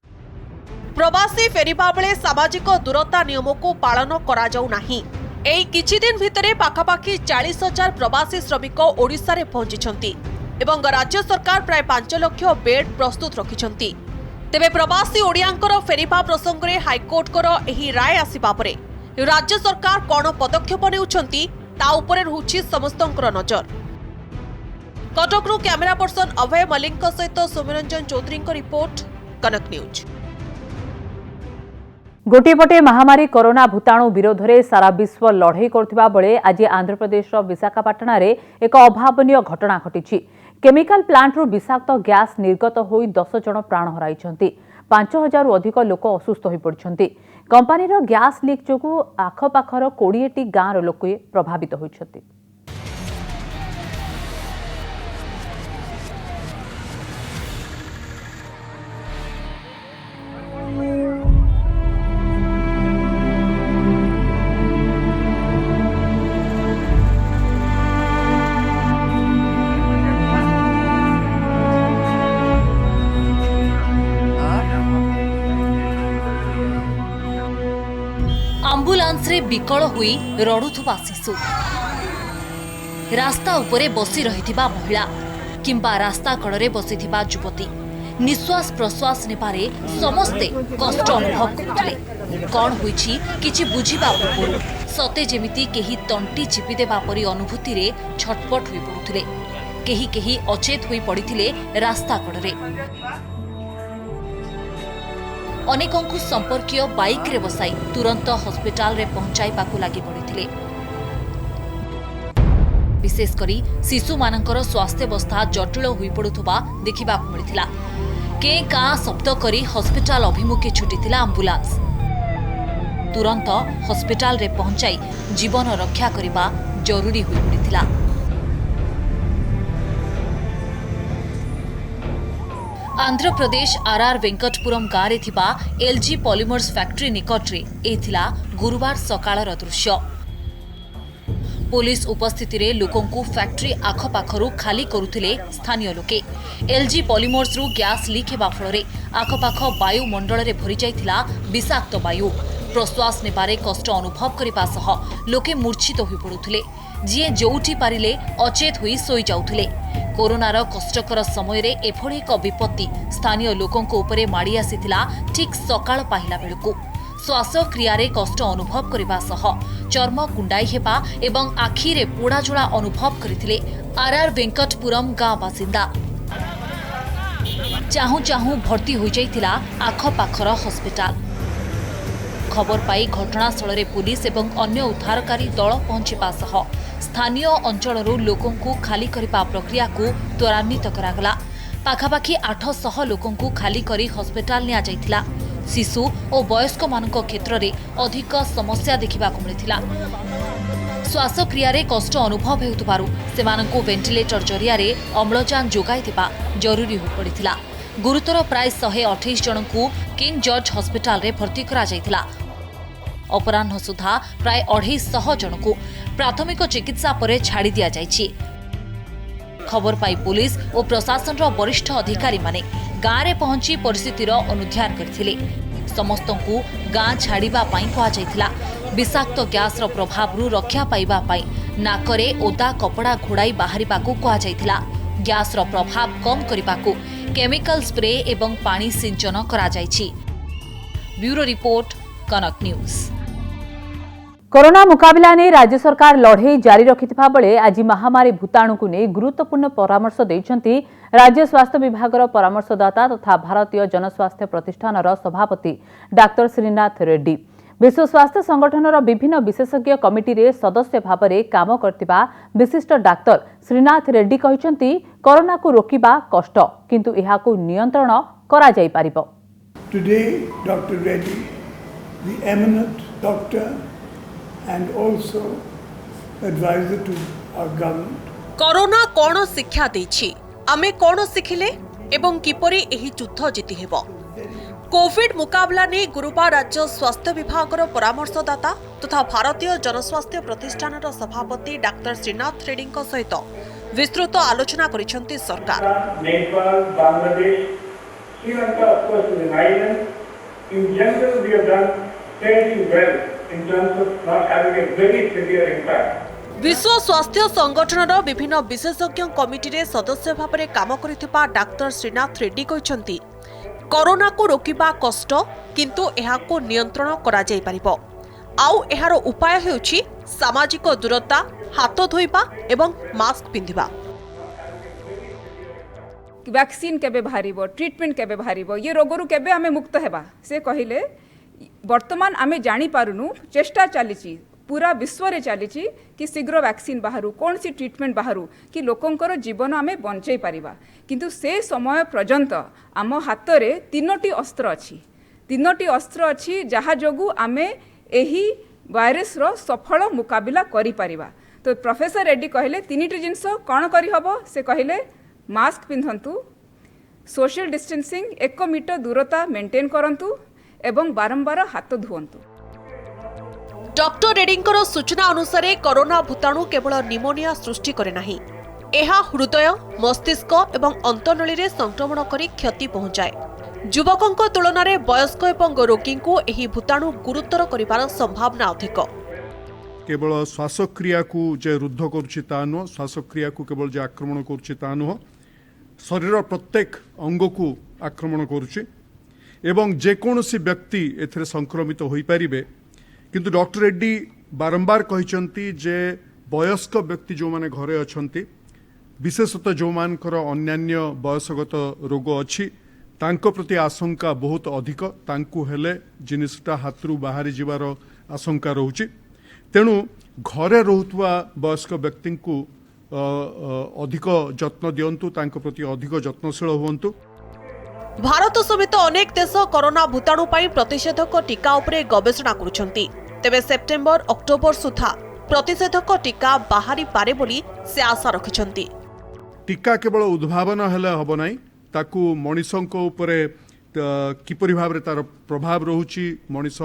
प्रवासी फेरिबा बेले सामाजिक दूरता नियम को पालन करा जाउ नाही। एई किछि दिन भितरे पाखापाखि 40,000 प्रवासी श्रमिक ओडिशा रे पहुंचिछंती एवं राज्य सरकार प्राय 5 लाख बेड प्रस्तुत रखिछंती। तेबे प्रवासी ओडियांकर फेरिबा प्रसंग रे हाईकोर्ट कर एही राय आसीबा परे राज्य सरकार कोन पदक्षेप नेउछंती ता उपरे रहुछि समस्तंकर नजर। कटकरू कैमरा पर्सन अभय मलिक सहित सौम्यरंजन चौधरी रिपोर्ट कनक न्यूज। गोटे पटे महामारी कोरोना भूताणु विरोध में सारा विश्व लड़ई करथिबा बेले आज आंध्र प्रदेश विशाखापाटना रे एक अभावनीय घटना घटी। केमिकल प्लांट रु विषाक्त गैस निर्गत होई 10 जन प्राण हराइछंती। 5,000 अधिक लोक असुस्थ हो पड़छंती। कंपनीर गैस लीक जोगु आखपाखर 20टी गाँवर लोक प्रभावित होइछंती। आंबुलांस रे विकल हुई रड़ुथुबा शिशु, रास्ता उपरे बसी रहिथिबा महिला किंबा रास्ता कड़े बसिथिबा युवती निश्वास प्रश्वास नेबारे समस्ते कष्ट अनुभव करथिले। कौन होईछि किछि बुझिबा पूर्व सते जेमिति केही तंटी चिपि देबा परि अनुभूति रे छटपट होई पड़ुथिले। केही केही अचेत होई पड़िथिले रास्ता कड़े। अनेकंकु संपर्कीय बाइक रे बसाई तुरंत हॉस्पिटल रे पहुंचाइबाकू लागि पड़िथिले। विशेषकरी शिशु मानकर स्वास्थ्यावस्था जटिल होई पड़ुथबा देखिबाकू मिलिथिला। के का शब्द करी हॉस्पिटल अभिमुखे छुटिथिला आंबुलांस। तुरंत हॉस्पिटल रे पहुंचाई जीवन रक्षा करिबा जरूरी होई पड़िथिला। आंध्र प्रदेश आरआर वेंकटपुरम गाँव थिबा एलजी पॉलिमर्स फैक्ट्री निकटरे एथिला गुरुवार सकाळर दृश्य। पुलिस उपस्थिति रे लोकंकु फैक्ट्री आखपाखरु खाली करुथिले स्थानीय लोके। एलजी पॉलिमर्स रु गैस लीक हेबा फଳରେ आखपाख वायुमंडल रे भरि जाइथिला विषाक्त वायु। प्रश्वास नेबारे कष्ट अनुभव करिबा सह लोके मूर्छित होई पडुथिले। जिए जोउठी पारिले अचेत होई सोई जाउथिले। कोरोनार कष्टकर समय रे एभଳି एक विपत्ति स्थानीय लोकंको उपरे माड़ी आसीथिला ठीक सकाळ पाहिला बेलकु। श्वासक्रिया कष्ट अनुभव करने सह चर्म कुंडाई हेबा एवं आखिरे पोड़ाजोड़ा अनुभव करथिले आरआर वेंकटपुरम गाँव बासिंदा। चाहू चाहू भर्ती हो जाइथिला आखपाखर हॉस्पिटल। खबर पाई घटनास्थल रे पुलिस एवं अन्य उद्धारकारी दल पहुंचवा सह स्थानीय अंचलरू लोकंकु खाली करबा प्रक्रिया को त्वरान्वित करागला। पाखापाखि 800 लोकंकु खाली करी हॉस्पिटल निया जाइथिला। शिशु और वयस्क मानक क्षेत्र में अधिक समस्या देखा मिलता। श्वासक्रिया कष्ट अनुभव हेउथबारु सेमानंकु वेंटिलेटर जरिया अम्लजान जोगाइथिबा जरूरी हो पड़िथिला। गुरुतर प्राय 128 जनकू किंग जॉर्ज हॉस्पिटल रे भर्ती करा जायतिला। अपराह्न सुधा प्राय 250 जनकू प्राथमिक चिकित्सा परे छाड़ी दिया जायछि। खबर पाई पुलिस और प्रशासन रो वरिष्ठ अधिकारी माने गाँ रे पहुंची परिस्थितिर अनुध्यान करथिले। समस्तंकु गाँ छाड़िबा पाई कहा जायतिला। विषाक्त गैस रो प्रभाव रु रक्षा पाइबा पाई नाकरे ओदा कपड़ा घोड़ाई बाहरिबाकू कहा जायतिला। गैस रो प्रभाव कम करिबाकू केमिकल स्प्रे एवं पानी सिंचन करा जायछि। ब्यूरो रिपोर्ट कनक न्यूज। कोरोना मुकाबला ने राज्य सरकार लड़े जारी रखिथिबा बेले आज महामारी भूताणु को नहीं गुरुत्वपूर्ण परामर्श देइछंती राज्य स्वास्थ्य विभाग परामर्शदाता तथा भारतीय जनस्वास्थ्य प्रतिष्ठान सभापति डाक्टर श्रीनाथ रेड्डी। विश्व स्वास्थ्य संगठन विभिन्न विशेषज्ञ कमिटी रे सदस्य भाव में काम करथिबा विशिष्ट डाक्टर श्रीनाथ रेड्डी कहिसंती कोरोना को रोकिबा कष्ट किंतु एहाकू नियंत्रण करा जाई पारिबो। Today, Dr. Reddy, the eminent doctor and also advisor to our government. Corona कौन शिक्षा देछि आमे कौन शिखिले एवं किपरि एही युद्ध जीति हेबो। कोविड मुकाबला ने गुरुवार राज्य स्वास्थ्य विभाग परामर्शदाता तथा भारतीय जनस्वास्थ्य प्रतिष्ठान सभापति डाक्टर श्रीनाथ रेड्डी सहित विस्तृत आलोचना करिसेंती सरकार। Nepal, Bangladesh, Sri Lanka, of course, is an island. In general, we have done fairly well in terms of not having a very severe impact. विश्व स्वास्थ्य संगठन विभिन्न विशेषज्ञ कमिटी रे सदस्य भाव में काम करिथिबा डाक्टर श्रीनाथ रेड्डी कहिसंती कोरोना को रोकिबा कष्ट किंतु एहाको नियंत्रण करा जाई परिबो। आउ एहार उपाय हेउछि सामाजिक दूरता, हाथ धोइबा एवं मास्क पिंधिबा। वैक्सीन केबे बाहरिबो, ट्रीटमेंट केबे बाहरिबो, ये रोगरु केबे आमे मुक्त हेबा से कहिले वर्तमान आमे जानी पारुनु चेष्टा चलीची पूरा विश्व रे चलीची कि शीघ्र वैक्सीन बाहरु कौन सी ट्रीटमेंट बाहरु कि लोकंकर जीवन आमे बंचाई पारिबा। किंतु से समय पर्यंत आम हाथ रे तीनोटी अस्त्र अछि। तीनोटी अस्त्र अछि जहा जोगु आमे एही वायरस रो सफल मुकाबिला करि पारिबा। तो प्रोफेसर रेड्डी कहले तीनिटी जिंस कौन करि हबो से कहले मास्क पिंधंतु, सोशल डिस्टेंसिंग 1 मीटर दूरता मेंटेन करंतु एवं बारंबार हाथ धुवंतु। डॉक्टर रेड्डींकर सूचना अनुसार कोरोना भूताणु केवल निमोनिया सृष्टि करे नाही, एहा हृदय, मस्तिष्क एवं अंतनळी रे संक्रमण करी क्षति पहुंचाए। युवकंक तुलन में वयस्क एवं रोगी को एही भूताणु गुरुतर करिवार संभावना अधिक। केवल श्वासक्रिया को जे रुद्ध करुछि ता नुह, श्वासक्रिया को केवल जे आक्रमण करुछि ता नुह, शरीर प्रत्येक अंग को आक्रमण करुछि एवं जेकोसी व्यक्ति एथिरे संक्रमित होई परिबे। किंतु डॉक्टर रेड्डी बारंबार कहिसंती जे वयस्क व्यक्ति जो माने घरे अछंती, विशेषतः जो मानकर अन्यान्य वयसगत रोग अछि तांको प्रति आशंका बहुत अधिक, तांको हेले जिनिसटा हाथरू बाहरी जिवार आशंका रहुछि। तेणु घरे रहुतवा वयस्क व्यक्ति को अधिक जत्न दियंतु, तांको प्रति अधिक जत्नशील हुवंतु। भारत समेत अनेक देश कोरोना भूताणु पाई प्रतिषेधक टीका उपरे गवेषणा करुछंती। तेबे सेप्टेम्बर अक्टोबर सुधा प्रतिषेधक टीका बाहरी पारे बोली से आशा रखिछंती। टीका केवल उद्भावन हेले हबो नाही, ताकू मनिषंक उपरे किपरि भाबरे तार प्रभाव रहुछि, मनिष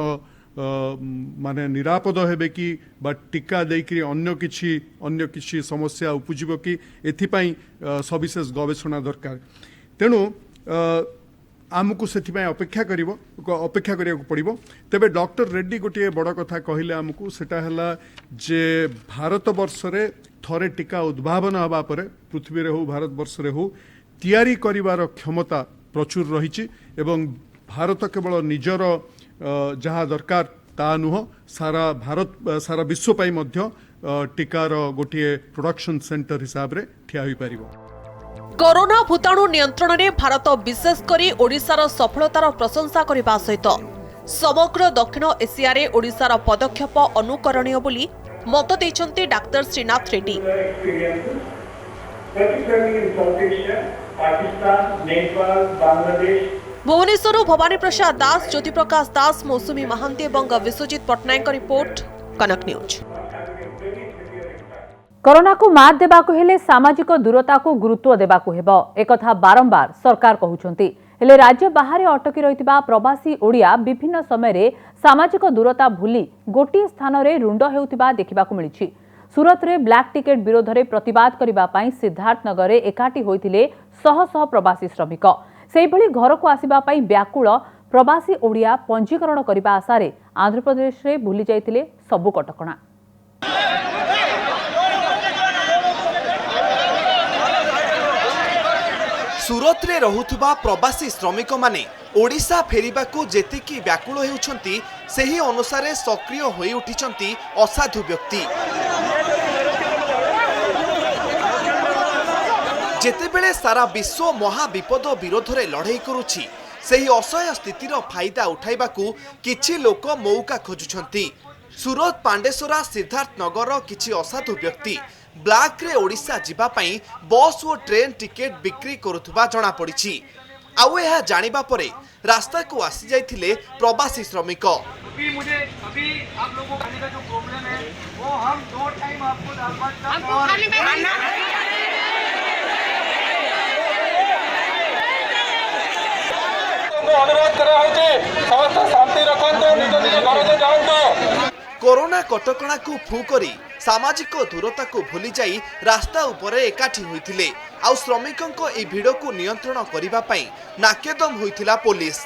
माने निरापद हेबे कि बा टीका देकरी अन्य किछि समस्या उपजिबो कि एथिपाई सविशेष गवेषणा दरकार। तेणु आमको से अपेक्षा करिया पड़िबो। तेबे डॉक्टर रेड्डी गोटे बड़ कथा कहले आमको, सेटा हला जे भारत वर्ष रे थरे टीका उद्भावन हवा परे पृथ्वी रे हो भारत वर्ष रे हो तैयारी करिवार क्षमता प्रचुर रहिछि एवं भारत केवल निजर जहाँ दरकार ता नुह, सारा विश्व पाई मध्य टीकार गोटे प्रोडक्शन सेंटर हिसाब रे ठिया होई परिबो। कोरोना भूताणु नियंत्रण में भारत विशेषकर ओडिशार सफलतार प्रशंसा करने सहित समग्र दक्षिण एशिया रे ओडिशार पदक्षेप अनुकरणीय बोली मत देइछन्ते डाक्टर श्रीनाथ रेड्डी। भुवनेश्वर भवानी प्रसाद दास, ज्योति प्रकाश दास, मौसुमी महांती और विश्वजीत पट्टनायक रिपोर्ट, कनक न्यूज। कोरोना को मात देबाकु हेले सामाजिक दूरता को गुरुत्व देबाकु हेबो एकथा बारंबार सरकार कहउछंती हेले राज्य बाहर अटकी रहितबा प्रवासी ओडिया विभिन्न समय रे सामाजिक दूरता भूली गोटी स्थान रे रुंड हेउतिबा देखिबाकु मिलिछि। सूरत रे ब्लैक टिकेट विरोध रे प्रतिवाद करिबा पई सिद्धार्थनगर रे एकाठी होइतिले शह शह प्रवासी श्रमिक सेहि भली घर को आसीबा पई व्याकुल प्रवासी ओडिया पंजीकरण करिबा आशारे आंध्र प्रदेश रे भूली जाइतिले सबु कटकणा। सूरत रे रहुथुबा प्रवासी श्रमिक माने ओडिशा फेरिबाकू जेतिकी व्याकुल हेउछंती सेही अनुसारे सक्रिय होई उठिछंती असाधु व्यक्ति। जेतेबेले सारा विश्व महाविपद विरोध रे लड़ाई करुछि सेही असह्य स्थितिर फायदा उठाइबाकू किछि लोक मौका खोजुछंती। सूरत पांडेसरा सिद्धार्थनगर किछि असाधु व्यक्ति ब्लैक रे ओडिशा जिबा पई बस और ट्रेन टिकेट बिक्री करुथुबा जणा पड़िछि। आउ यह जानिबा परे रास्ता को आसी जाइथिले प्रवासी श्रमिक। मुझे अभी आप लोगों को खाने का जो प्रॉब्लम है वो हम 2 टाइम आपको दाल भात अनुरोध करा होचे समस्त शांति रखंतो निज निज घर से जाओ। कोरोना कटकणा को फू करी सामाजिक दूरता को भूली जाई रास्ता उपरे एकाठी होइथिले आउ श्रमिकंको ए भिड़ को नियंत्रण करिबा पई नाकेदम होइथिला पुलिस।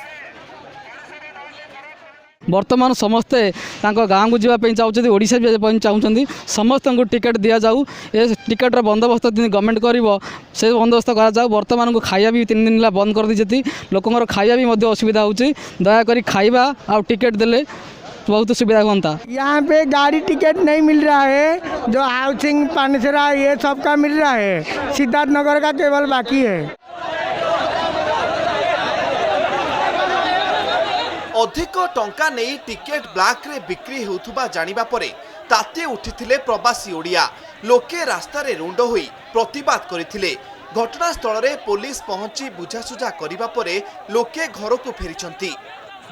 वर्तमान समस्ते गाँव को जावाई चाहते ओडिशा भी चाहते समस्त को टिकेट दि जाऊ ए टिकेटर बंदोबस्त गवर्नमेंट कर से बंदोबस्त करा। वर्तमान को खाଇବା भी 3 दिन बंद कर दी लोकंर खाଇବା भी असुविधा होची दयाकोरी खाଇବା आ टिकेट देले बहुत सुविधा होता। यहाँ पे गाड़ी टिकट नहीं मिल रहा है जो हाउसिंग पानसरा ये सब का मिल रहा है सिद्धार्थनगर का केवल बाकी है। अधिक टंका नहीं टिकेट ब्लैक रे बिक्री होउथुबा जानिबा परे ताते उठिथिले प्रवासी ओडिया लोके रास्ता रे रुंड होई प्रतिवाद करिथिले। घटनास्थल रे पुलिस पहुंची बुझासुझा करिबा परे लोके घर को फेरिचंती।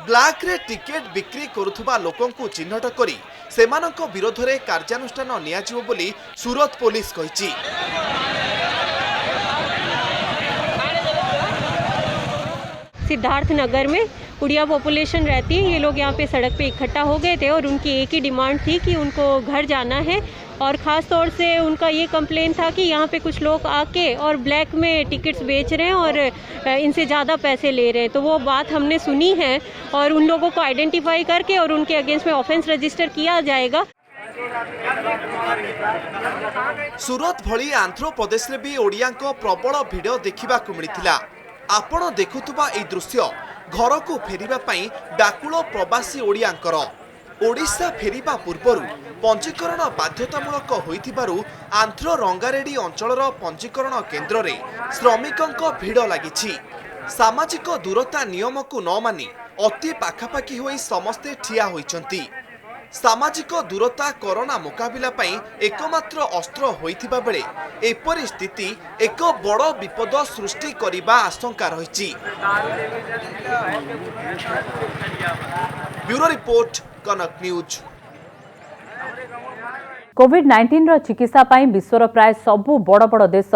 ब्लैक रे टिकेट बिक्री करुथुबा लोकंकु चिन्हट करी सेमानंको विरोध रे कार्यानुष्ठान नियाजिबो बोली सूरत पुलिस कहिछि। सिद्धार्थनगर में उड़िया पॉपुलेशन रहती है। ये लोग यहाँ पे सड़क पे इकट्ठा हो गए थे और उनकी एक ही डिमांड थी कि उनको घर जाना है और ख़ास तौर से उनका ये कंप्लेन था कि यहाँ पे कुछ लोग आके और ब्लैक में टिकट्स बेच रहे हैं और इनसे ज़्यादा पैसे ले रहे हैं। तो वो बात हमने सुनी है और उन लोगों को आइडेंटिफाई करके और उनके अगेंस्ट में ऑफेंस रजिस्टर किया जाएगा। सूरत भली आंध्र प्रदेश रे भी ओडियांको प्रबल भिड़ देखिबाकू मिलिथिला। आपण देखुथुबा ए दृश्य घर को फेरिबा पई व्याकुल प्रवासी ओडियांकर ओडिशा फेरिबा पूर्वरु पंजीकरण बाध्यतामूलक होइथिबारु आंध्र रंगारेडी अंचलर पंजीकरण केन्द्र रे श्रमिकंक भिड़ लागिछि। सामाजिक दूरता नियम को न मानि अति पाखापाखी होई समस्ते ठिया होइचंती। सामाजिक दूरता कोरोना मुकाबिला पई एकमात्र अस्त्र होइथिबा बेले एपरि स्थिति एक बड़ विपद सृष्टि करिबा आशंका रहिछि। ब्यूरो रिपोर्ट कनक न्यूज। कोविड-19 रो चिकित्सा पाई विश्वर प्राय सबु बड़ बड़ देश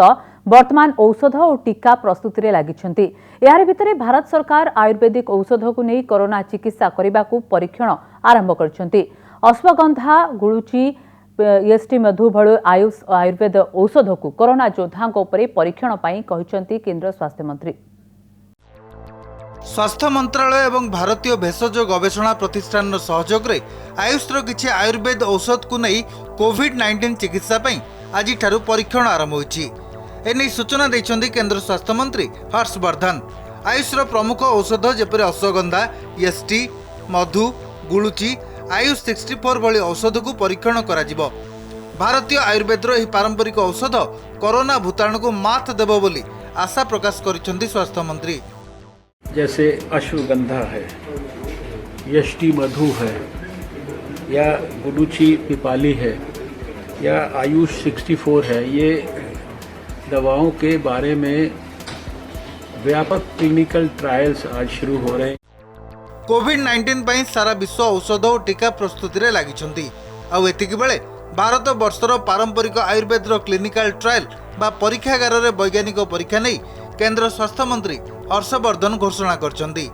वर्तमान औषध और टीका प्रस्तुति रे लागिछंती। यार भितरे भारत सरकार आयुर्वेदिक औषध को नहीं कोरोना चिकित्सा करिबाकू परीक्षण आरंभ करछंती। अश्वगंधा गुळुची एसटी मधु भळ आयुर्वेद औषध को कोरोना योद्धा परीक्षण पाई कहिछंती केंद्र स्वास्थ्य मंत्री। स्वास्थ्य मंत्रालय एवं भारतीय भेषज गवेषणा प्रतिष्ठान सहयोग रे आयुष्र किछि आयुर्वेद औषध को नहीं कोविड-19 चिकित्सा पई आज ठारू परीक्षण आरंभ होइछि। एने सूचना दैछंती केंद्र स्वास्थ्य मंत्री हर्षवर्धन। आयुष्र प्रमुख औषध जेपरि अश्वगंधा एसटी मधु गुळुची आयुष 64 भली औषध को परीक्षण कराजिबो। भारतीय आयुर्वेदर एही पारंपरिक औषध कोरोना भूताणु को मात देबो बोली आशा प्रकाश करिसेंती स्वास्थ्य मंत्री। जैसे अश्वगंधा है, यष्टि मधु है, या गुडुची पिपाली है, या आयुष 64 है, ये दवाओं के बारे में व्यापक क्लिनिकल ट्रायल्स आज शुरू हो रहे हैं। कोविड-19 सारा विश्व औषध और टीका प्रस्तुति रे लागिछंती। आउ एतिकी बेले भारत वर्षर पारंपरिक आयुर्वेद क्लिनिकल ट्रायल बा परीक्षागार रे वैज्ञानिक परीक्षा नहीं केंद्र स्वास्थ्य मंत्री हर्षवर्धन घोषणा करछन्ती।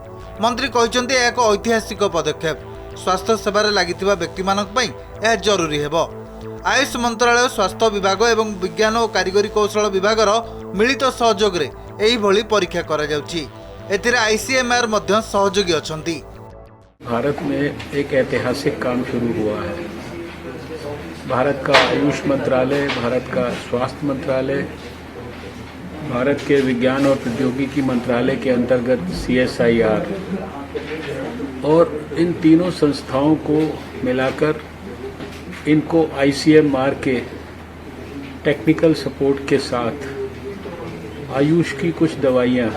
मंत्री कहछन्ती एक ऐतिहासिक पदक्षेप स्वास्थ्य सेवार लागिथिबा व्यक्ति मानक पई यह जरूरी हेबो। आयुष मंत्रालय स्वास्थ्य विभाग एवं विज्ञान और कारिगरी कौशल विभागर मिलित सहयोग रे एही भली परीक्षा करा जाउछि। एथिरे आईसीएमआर मध्य सहयोगी अछन्ती। भारत में एक ऐतिहासिक काम शुरू हुआ है। भारत का आयुष मंत्रालय, भारत का स्वास्थ्य मंत्रालय, भारत के विज्ञान और प्रौद्योगिकी मंत्रालय के अंतर्गत CSIR और इन तीनों संस्थाओं को मिलाकर इनको ICMR के टेक्निकल सपोर्ट के साथ आयुष की कुछ दवाइयाँ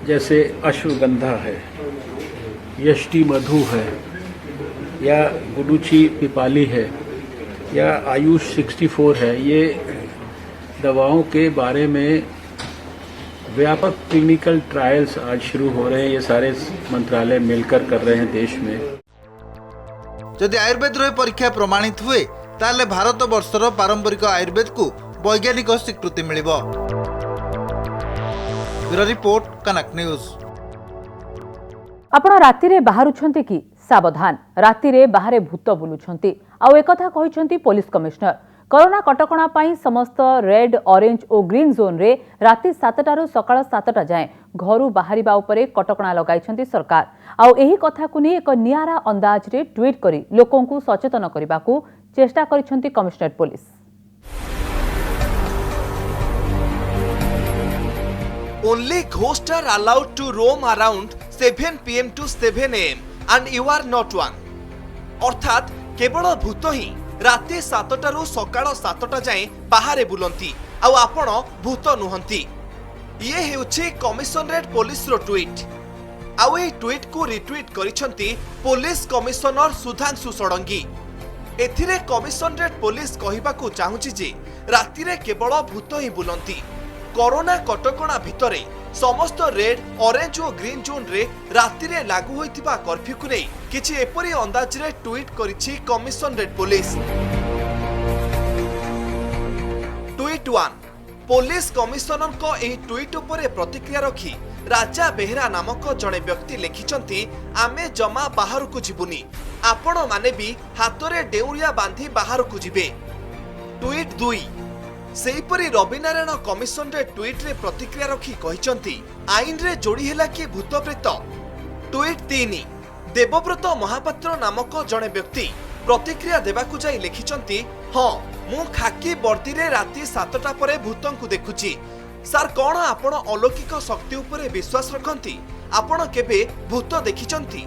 जैसे अश्वगंधा है, यष्टि मधु है, या गुडुचि पिपाली है, या आयुष 64 है, ये दवाओं के बारे में व्यापक क्लिनिकल ट्रायल्स आज शुरू हो रहे हैं। ये सारे मंत्रालय मिलकर कर रहे हैं देश में। जदि आयुर्वेद रे परीक्षा प्रमाणित हुए ताले भारत वर्षर पारंपरिक आयुर्वेद को वैज्ञानिक स्वीकृति मिलिबो। ब्यूरो रिपोर्ट कनक न्यूज। आपण राति रे बाहरुछंती कि सावधान, राति रे बाहरे भूत बुलुछंती आउ एकथा कहिसंती पुलिस कमिश्नर। कोरोना कटकणा पाई समस्त रेड, ऑरेंज और ग्रीन जोन रे राति 7टारू सकाळ 7टा जाए घरू बाहरिबा उपरे कटकणा लगाइछंती सरकार। आउ एही कथा को एक नियारा अंदाज रे ट्वीट करी लोकों को सचेतन करबाकू चेष्टा करिछंती commissioner police. Only ghosts are allowed to roam around 7 PM to 7 AM and you are not one। अर्थात केवल भूत ही राति 7टारू सकाळ 7टा जाए बाहरे बुलंती आउ आपण भूत नुहंती। ये हेउछि कमिशनरेट पुलिस रो ट्वीट। आउ ए ट्वीट को रिट्वीट करिसंती पुलिस कमिशनर सुधांशु षडंगी। एथिरे कमिशनरेट पुलिस कहिबाकू चाहुछि जे राति रे केवल भूत ही बुलंती। कोरोना कटकणा भितरे समस्त रेड, ऑरेंज और ग्रीन जोन रे राति रे लागू होइतिबा कर्फ्यू को नै किछि एपरि अंदाज रे ट्वीट करिछि commissionerate police. Tweet 1 police commissioner को एही ट्वीट उपरे प्रतिक्रिया रखी राजा बेहरा नामक जड़े व्यक्ति लिखिछंती आमे जमा बाहर को जिबुनी, आपण माने भी हातरे डेउरिया बांधी बाहर को जिबे। ट्वीट 2 सेहीपरि रविनारायण कमिशनरेट ट्वीट रे प्रतिक्रिया रखी कहिसंती आईन रे जोड़ी हैला कि भूत प्रेत। ट्वीट 3 देवव्रत महापात्र नामक जड़े व्यक्ति प्रतिक्रिया देबाकू जाई लिखिसंती हाँ मु खाकी वर्दी रे राति 7टा परे भूतंकु देखुची। सर कौन आपण अलौकिक शक्ति उपरे विश्वास रखंती? आपण केबे भूत देखिचंती?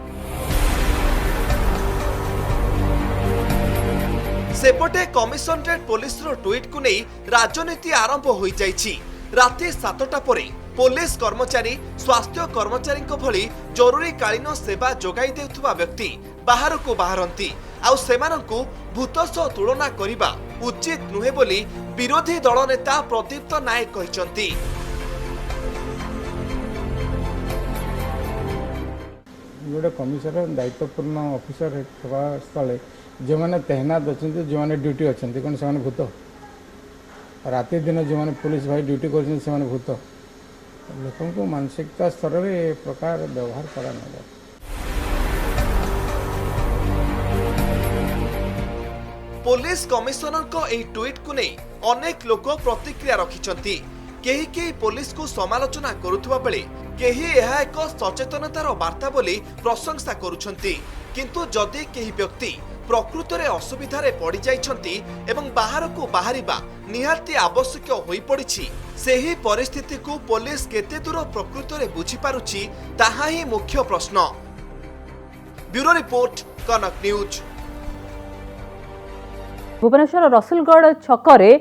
सेपटे कमिशनरेट पुलिस रो ट्वीट को नहीं राजनीति आरंभ हो जाइछि। राति 7टा परे पुलिस कर्मचारी, स्वास्थ्य कर्मचारी भली जरूरी कालीन सेवा जोगाई देउथुबा व्यक्ति बाहर को बाहरंती आउ सेमानंकु भूत सह तुलना करिबा उचित नुहे बोली विरोधी दल नेता प्रदीप्त नायक कहिसंती। गोटे कमिशनर दायित्वपूर्ण ऑफिसर स्थले जो मैंने तैनात अच्छा जो मैंने ड्यूटी अच्छा कौन से भूत राति दिन जो मैंने पुलिस भाई ड्यूटी कर भूत लोक को मानसिकता स्तर में ए प्रकार व्यवहार करा न जाए। पुलिस कमिशनर को एही ट्वीट को नहीं अनेक लोक प्रतिक्रिया रखिछंती। केही पुलिस को समालोचना करुथुबा बेले केही एहा एक सचेतनतार वार्ता बोली प्रशंसा करुछंती। किंतु जदि केही व्यक्ति प्रकृत रे असुविधा रे पड़ी जाइछंती एवं बाहर को बाहरिबा निहाती आवश्यक होई पड़िछि सेही परिस्थिति को पुलिस केते दूर प्रकृत रे बुझी पारुछि ताहा ही मुख्य प्रश्न। ब्यूरो रिपोर्ट कनक न्यूज। भुवनेश्वर रसुलगढ़ छकरे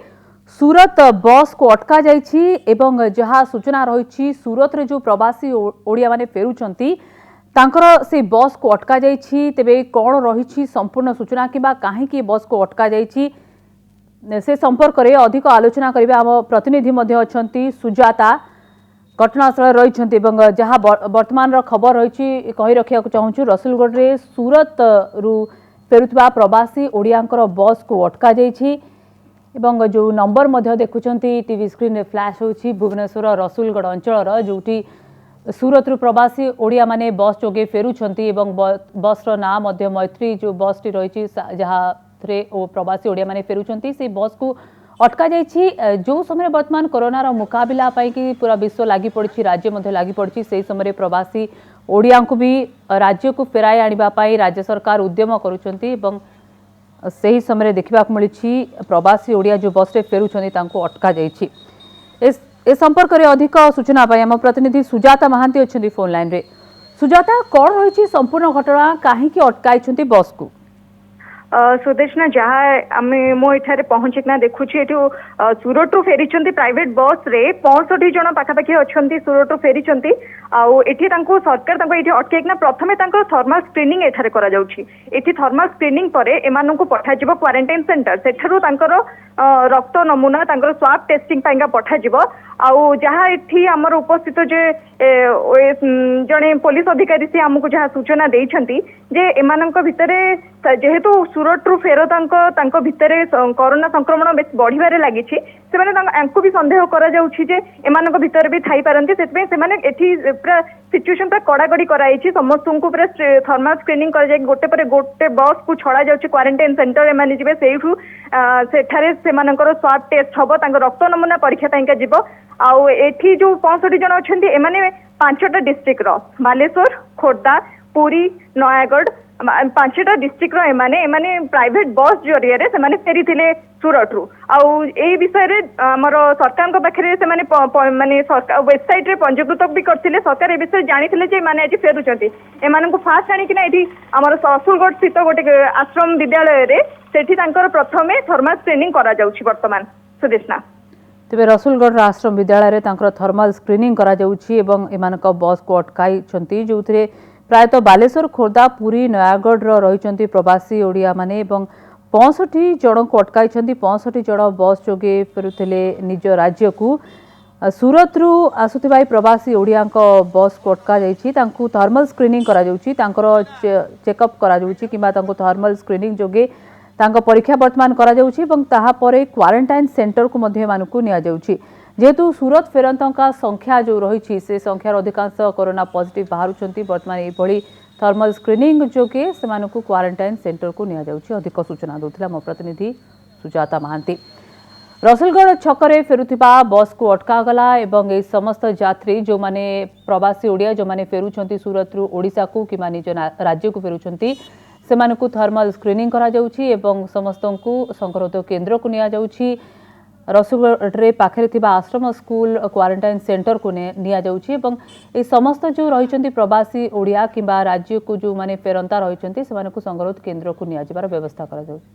सूरत बस को अटका जाइछि एवं जहाँ सूचना रही सूरत रे जो प्रवासी ओडिया माने फेरुचंती तांकर से बस को अटका जाइछि। तेबे कौन रही संपूर्ण सूचना किबा काहेकि बस को अटका जाइछि से संपर्क में अधिक आलोचना करिबा आम प्रतिनिधि मध्य अछंती सुजाता घटनास्थल रही एवं जहाँ वर्तमान खबर रही कही रखा चाहूँ रसुलगढ़ रे सूरत रु फेरुवा प्रवासी ओडियांकर बस को अटका जाइछि एवं जो नंबर मध्य देखुचंती टीवी स्क्रीन रे फ्लैश होछि भुवनेश्वर रसुलगढ़ अंचल जोटी सूरत रु प्रवासी ओडिया माने बस जोगे फेरुछंती एवं बस रो नाम मध्य मैत्री जो बस टी रहिछि जहा रे ओ प्रवासी ओडिया माने फेरुछंती से बस को अटका जाइछि जो समय वर्तमान कोरोना रो मुकाबला पाई कि पूरा विश्व लागि पड़छि राज्य मध्य लागि पड़छि सेही समय प्रवासी ओडिया को भी राज्य को फेराई आनिबा पाई राज्य सरकार उद्यम करूछंती एवं सही समय देखा मिली प्रवासी ओडिया जो बस रे फेरुछंती तांको अटका जाइछि ए संपर्क में अधिक सूचना पाई आम प्रतिनिधि सुजाता महांती अच्छा फोन लाइन रे। सुजाता कौन रही संपूर्ण घटना कहीं अटकाई बस को सुदेशना जहाँ मो एठारे पहुंचिकना देखुची एठू सूरत रु फेरी प्राइवेट बस रे 65 जन पाखापाखि अच्छा सूरत रु फेरी सरकार अटकैना प्रथमे थर्माल स्क्रीनिंग एठारे करा जाउछि। एठी थर्माल स्क्रीनिंग परे एमानंकु पठाजिबो क्वारंटाइन सेंटर सेठारु रक्त नमूना स्वाब टेस्टिंग पाइंगा पठाजिबो आउ जहाँ एठी हमर उपस्थित जे जने पुलिस अधिकारी से आमको जहाँ सूचना देइछंती जे एमानंक भितरे जेहेतु सूरत रु फेरतांक भितरे कोरोना संक्रमण बेस बढ़िबारे लागिछि सेमाने भी संदेह करा जाउछि जे एमानंक भितरे भी थाई पारंती सेतबे सेमाने एठी पूरा सिचुएशन पूरा कड़ाकड़ी कराइछि समस्तंकु पूरा थर्माल स्क्रीनिंग कर जाय गोटे बस को छड़ा जाउछि क्वारंटाइन सेंटर एमाने जिवे सेठु सेठारे सेमानकर स्वाब टेस्ट हबो तांक रक्त नमूना परीक्षा तांका जिवो आउ एठी जो 65 जन अछंती एमाने 5टा डिस्ट्रिक्ट रो बालेश्वर खोर्धा पुरी नयागढ़ 5टा डिस्ट्रिक्ट रो एमाने प्राइवेट बस जरिया रे सेमाने फेरी थिले सूरत रु आउ ए विषय रे हमर सरकार को पाखरे सेमाने माने सरकार वेबसाइट रे पंजीकृत भी करथिले सरकार ए विषय जानिथिले जे माने आज फेरुचंती एमानन को फास्ट आनी किना एठी हमर रसुलगढ़ स्थित गोटे आश्रम विद्यालय रे सेठी तांकर प्रथमे थर्माल स्क्रीनिंग करा जाउछि वर्तमान सुदेशना तेबे रसुलगढ़ आश्रम विद्यालय रे तांकर थर्माल स्क्रीनिंग करा जाउछि एवं एमानक बस को अटकाई छंती जोथरे प्रायतः बालेश्वर खोर्धा पुरी नयागढ़ रही प्रवासी ओडिया माने एवं 65 जन को अटकाई 65 जन बस जोगे फेरुथिले निज राज्य को सूरत रु आसुथिबा प्रवासी ओडिया बस को अटका जाइछि तांकु थर्मल स्क्रीनिंग करा जाउछि तांकर चेकअप करा जाउछि किबा तांकु थर्मल स्क्रीनिंग जोगे तांको परीक्षा वर्तमान करा जाउछि एवं ताहा परे क्वारंटाइन सेंटर को मध्य मानकु निया जाउछि जेहेतु सूरत फेरंतों का संख्या जो रही से संख्यार अधिकांश कोरोना पॉजिटिव बाहरुछंती वर्तमान एभली थर्मल स्क्रीनिंग जोगे सेमानकु क्वारंटाइन सेंटर को निया जाउछि अधिक सूचना दोथिला मो प्रतिनिधि सुजाता महांती। रसुलगढ़ छकरे फेरुथिबा बस को अटका गला एवं ए समस्त यात्री जो माने प्रवासी ओडिया जो माने फेरुछंती सूरत रु ओडिसा को किमा निज राज्य को फेरुछंती सेमानकु थर्मल स्क्रीनिंग करा जाउछि एवं समस्तंकु संक्रमित केंद्र को निया जाउछि रसुलगढ़ पाखे थिबा आश्रम स्कूल क्वारंटाइन सेंटर को निया जाउछि एवं ए समस्त जो रहिछंती प्रवासी ओडिया किबा राज्य को जो माने फेरंता रहिछंती सेमानकु संक्रमित केंद्र को निया जिबार व्यवस्था करा जाउछि।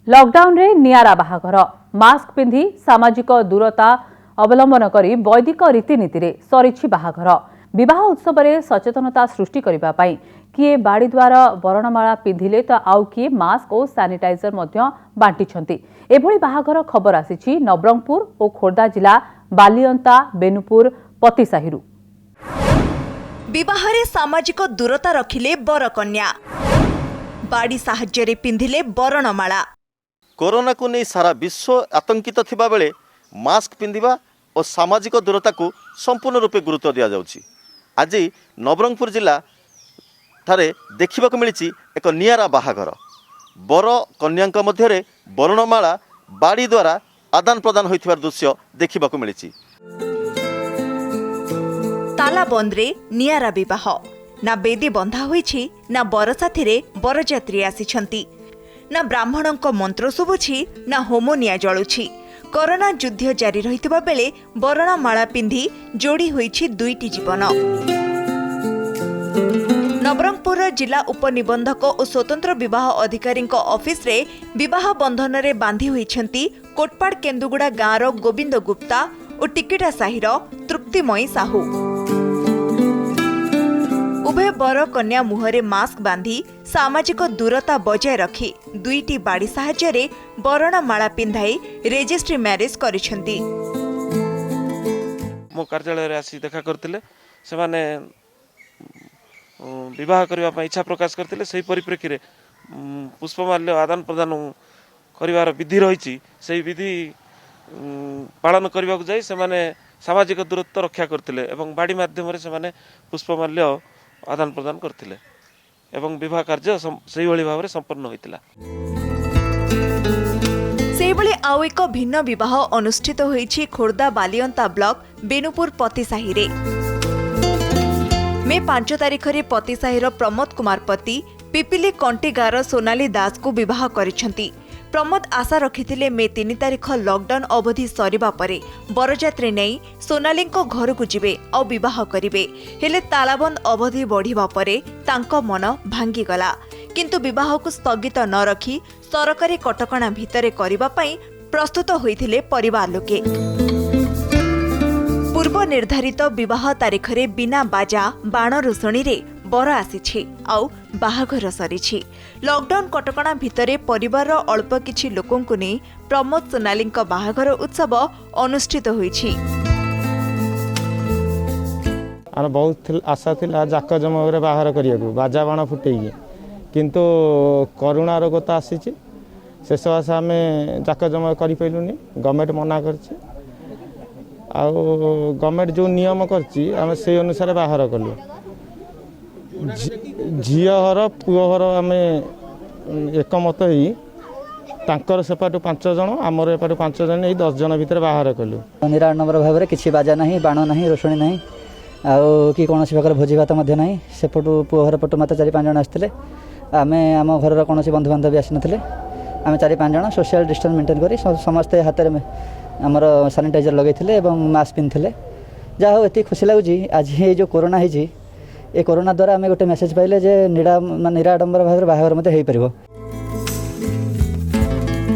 लॉकडाउन रे नियारा बाहाघर मास्क पिंधि सामाजिक दूरता अवलंबन करी वैदिक रीतिनीति रे सरिछि बाहाघर विवाह उत्सव रे सचेतनता सृष्टि करिबा पाई किए बाड़ी द्वार बरणमाला पिंधिले तो आउ किए मास्क और सैनिटाइजर मध्य बांटिछंती एभली बाहाघर खबर आसीछि नवरंगपुर और खोर्धा जिला बालियंता बेनुपुर पतिसाहिरु। विवाहरे सामाजिक दूरता रखिले बर कन्या बाड़ी साहाय्य रे पिंधिले बरणमाला। कोरोना को नहीं सारा विश्व आतंकित थिबा बेले मास्क पिंधिबा और सामाजिक दूरता को संपूर्ण रूपे गुरुत्व दिया जाउछि। आज नवरंगपुर जिला ठारे देखिबाक मिलिछि एक नियारा बाहाघर बर कन्यांक मध्यरे बरणमाला बाड़ी द्वारा आदान प्रदान होइथिबार दृश्य देखिबाक मिलिछि। ताला बंदरे नियारा विवाह ना बेदी बंधा होइछि ना बरसाथी रे बरजात्री आसीछंती ना ब्राह्मणक मंत्र शुभुछि ना होमोनिया जळुछि। कोरोना युद्ध जारी रहितबा बेले बरणमाला पिंधि जोड़ी होइछि दुईटी जीवन। नवरंगपुर जिला उपनिबंधक और स्वतंत्र विवाह अधिकारी ऑफिस रे विवाह बंधन रे बांधी होइछंती कोटपाड़ केन्दुगुड़ा गाँव गोविंद गुप्ता और टिकेटा साहिर तृप्तिमयी साहू। उभय बर कन्या मुहरे मास्क बांधी सामाजिक दूरता बजाय रखी दुईटी बाड़ी साहाय्य रे बरणमाला पिंधाई रेजिस्ट्री मैरिज करिसेंती। मो कार्यालय आसी देखा करते से माने विवाह करने इच्छा प्रकाश करते से परिप्रेक्षी पुष्पमाल्य आदान प्रदान कर विधि रही से विधि पालन करने को जाई से माने सामाजिक दूरत्व रक्षा करते एवं बाड़ी माध्यम से पुष्पमाल्य आदान प्रदान करते एवं विवाह कार्य से भाव में संपन्न होता। सेबळे आउ एक भिन्न विवाह अनुष्ठित होईछि खोर्धा बालियंता ब्लॉक बेनुपुर पतिसाही रे। मे 5 तारिख रे पतिसाहीर प्रमोद कुमार पति पिपिली कंटीगार सोनाली दास को विवाह करिसेंती। प्रमोद आशा रखिथिले मे 3 तारिख लॉकडाउन अवधि सरिबा परे बरजात्री नहीं सोनाली घर को जिबे और विवाह करिवे। हेले तालाबंद अवधि बढ़िबा परे तांको मन भांगी गला, किंतु विवाह को स्थगित न रखी सरकारी कटकणा भितरे करिबा पई प्रस्तुत होइथिले परिवार लोके। पूर्व निर्धारित विवाह तारिख रे बिना बाजा बाण रोषणी रे बर आसीछि आउ बाहाघर सरीछि। लॉकडाउन कटकणा भितरे परिवार अल्प किछि लोकंकु नै प्रमोद सोनालीक बाहाघर उत्सव अनुष्ठित होइछि। आम बहुत आशा थिला जाक जमक बाहर करिया बाजा बाण फुटेकी, किंतु करोना रोग तो आसीछि शेष आशा आम जाक जमक करें गवर्नमेंट मना करछि आउ गवर्नमेंट जो नियम करछि आम से अनुसार बाहर कलु। झील घर पुओ घर आम एकमत ही तांकर सेपाटू 5 जन आमर एपाटू 5 जन 10 जन भितर बाहर कलु। निराडंबर भाव में किसी बाजा नहीं बाण नहीं रोषणी नहीं कि कौन प्रकार भोजी भात नहीं। सेपटू पुओ घर पटू मत 4-5 जन आसते आम आम घर कौन बंधु बांधव भी आसी ना आम 4-5 जन सोशल डिस्टेंस मेंटेन कर समस्ते हाथ में आमर सानिटाइजर लगे मास्क पिंधे। जहाँ हूँ ये खुशी लगुच आज ये जो कोरोना है ये कोरोना द्वारा आम गोटे मेसेज पाइले जे निराडंबर भाव में बाहाघर मते हो पारिबो।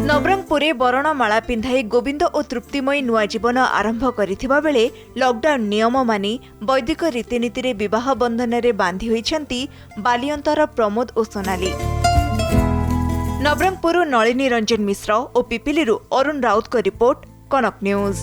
नवरंगपुरे बरणमाला पिंधाई गोविंद और तृप्तिमयी नुआ जीवन आरंभ करिथिबा बेले लॉकडाउन नियम मानि वैदिक रीतिनीति रे विवाह बंधन रे बांधी होइछंती बालियंतर प्रमोद और सोनाली। नवरंगपुर नलिनी रंजन मिश्र और पिपिलीरू अरुण राउत को रिपोर्ट, कनक न्यूज।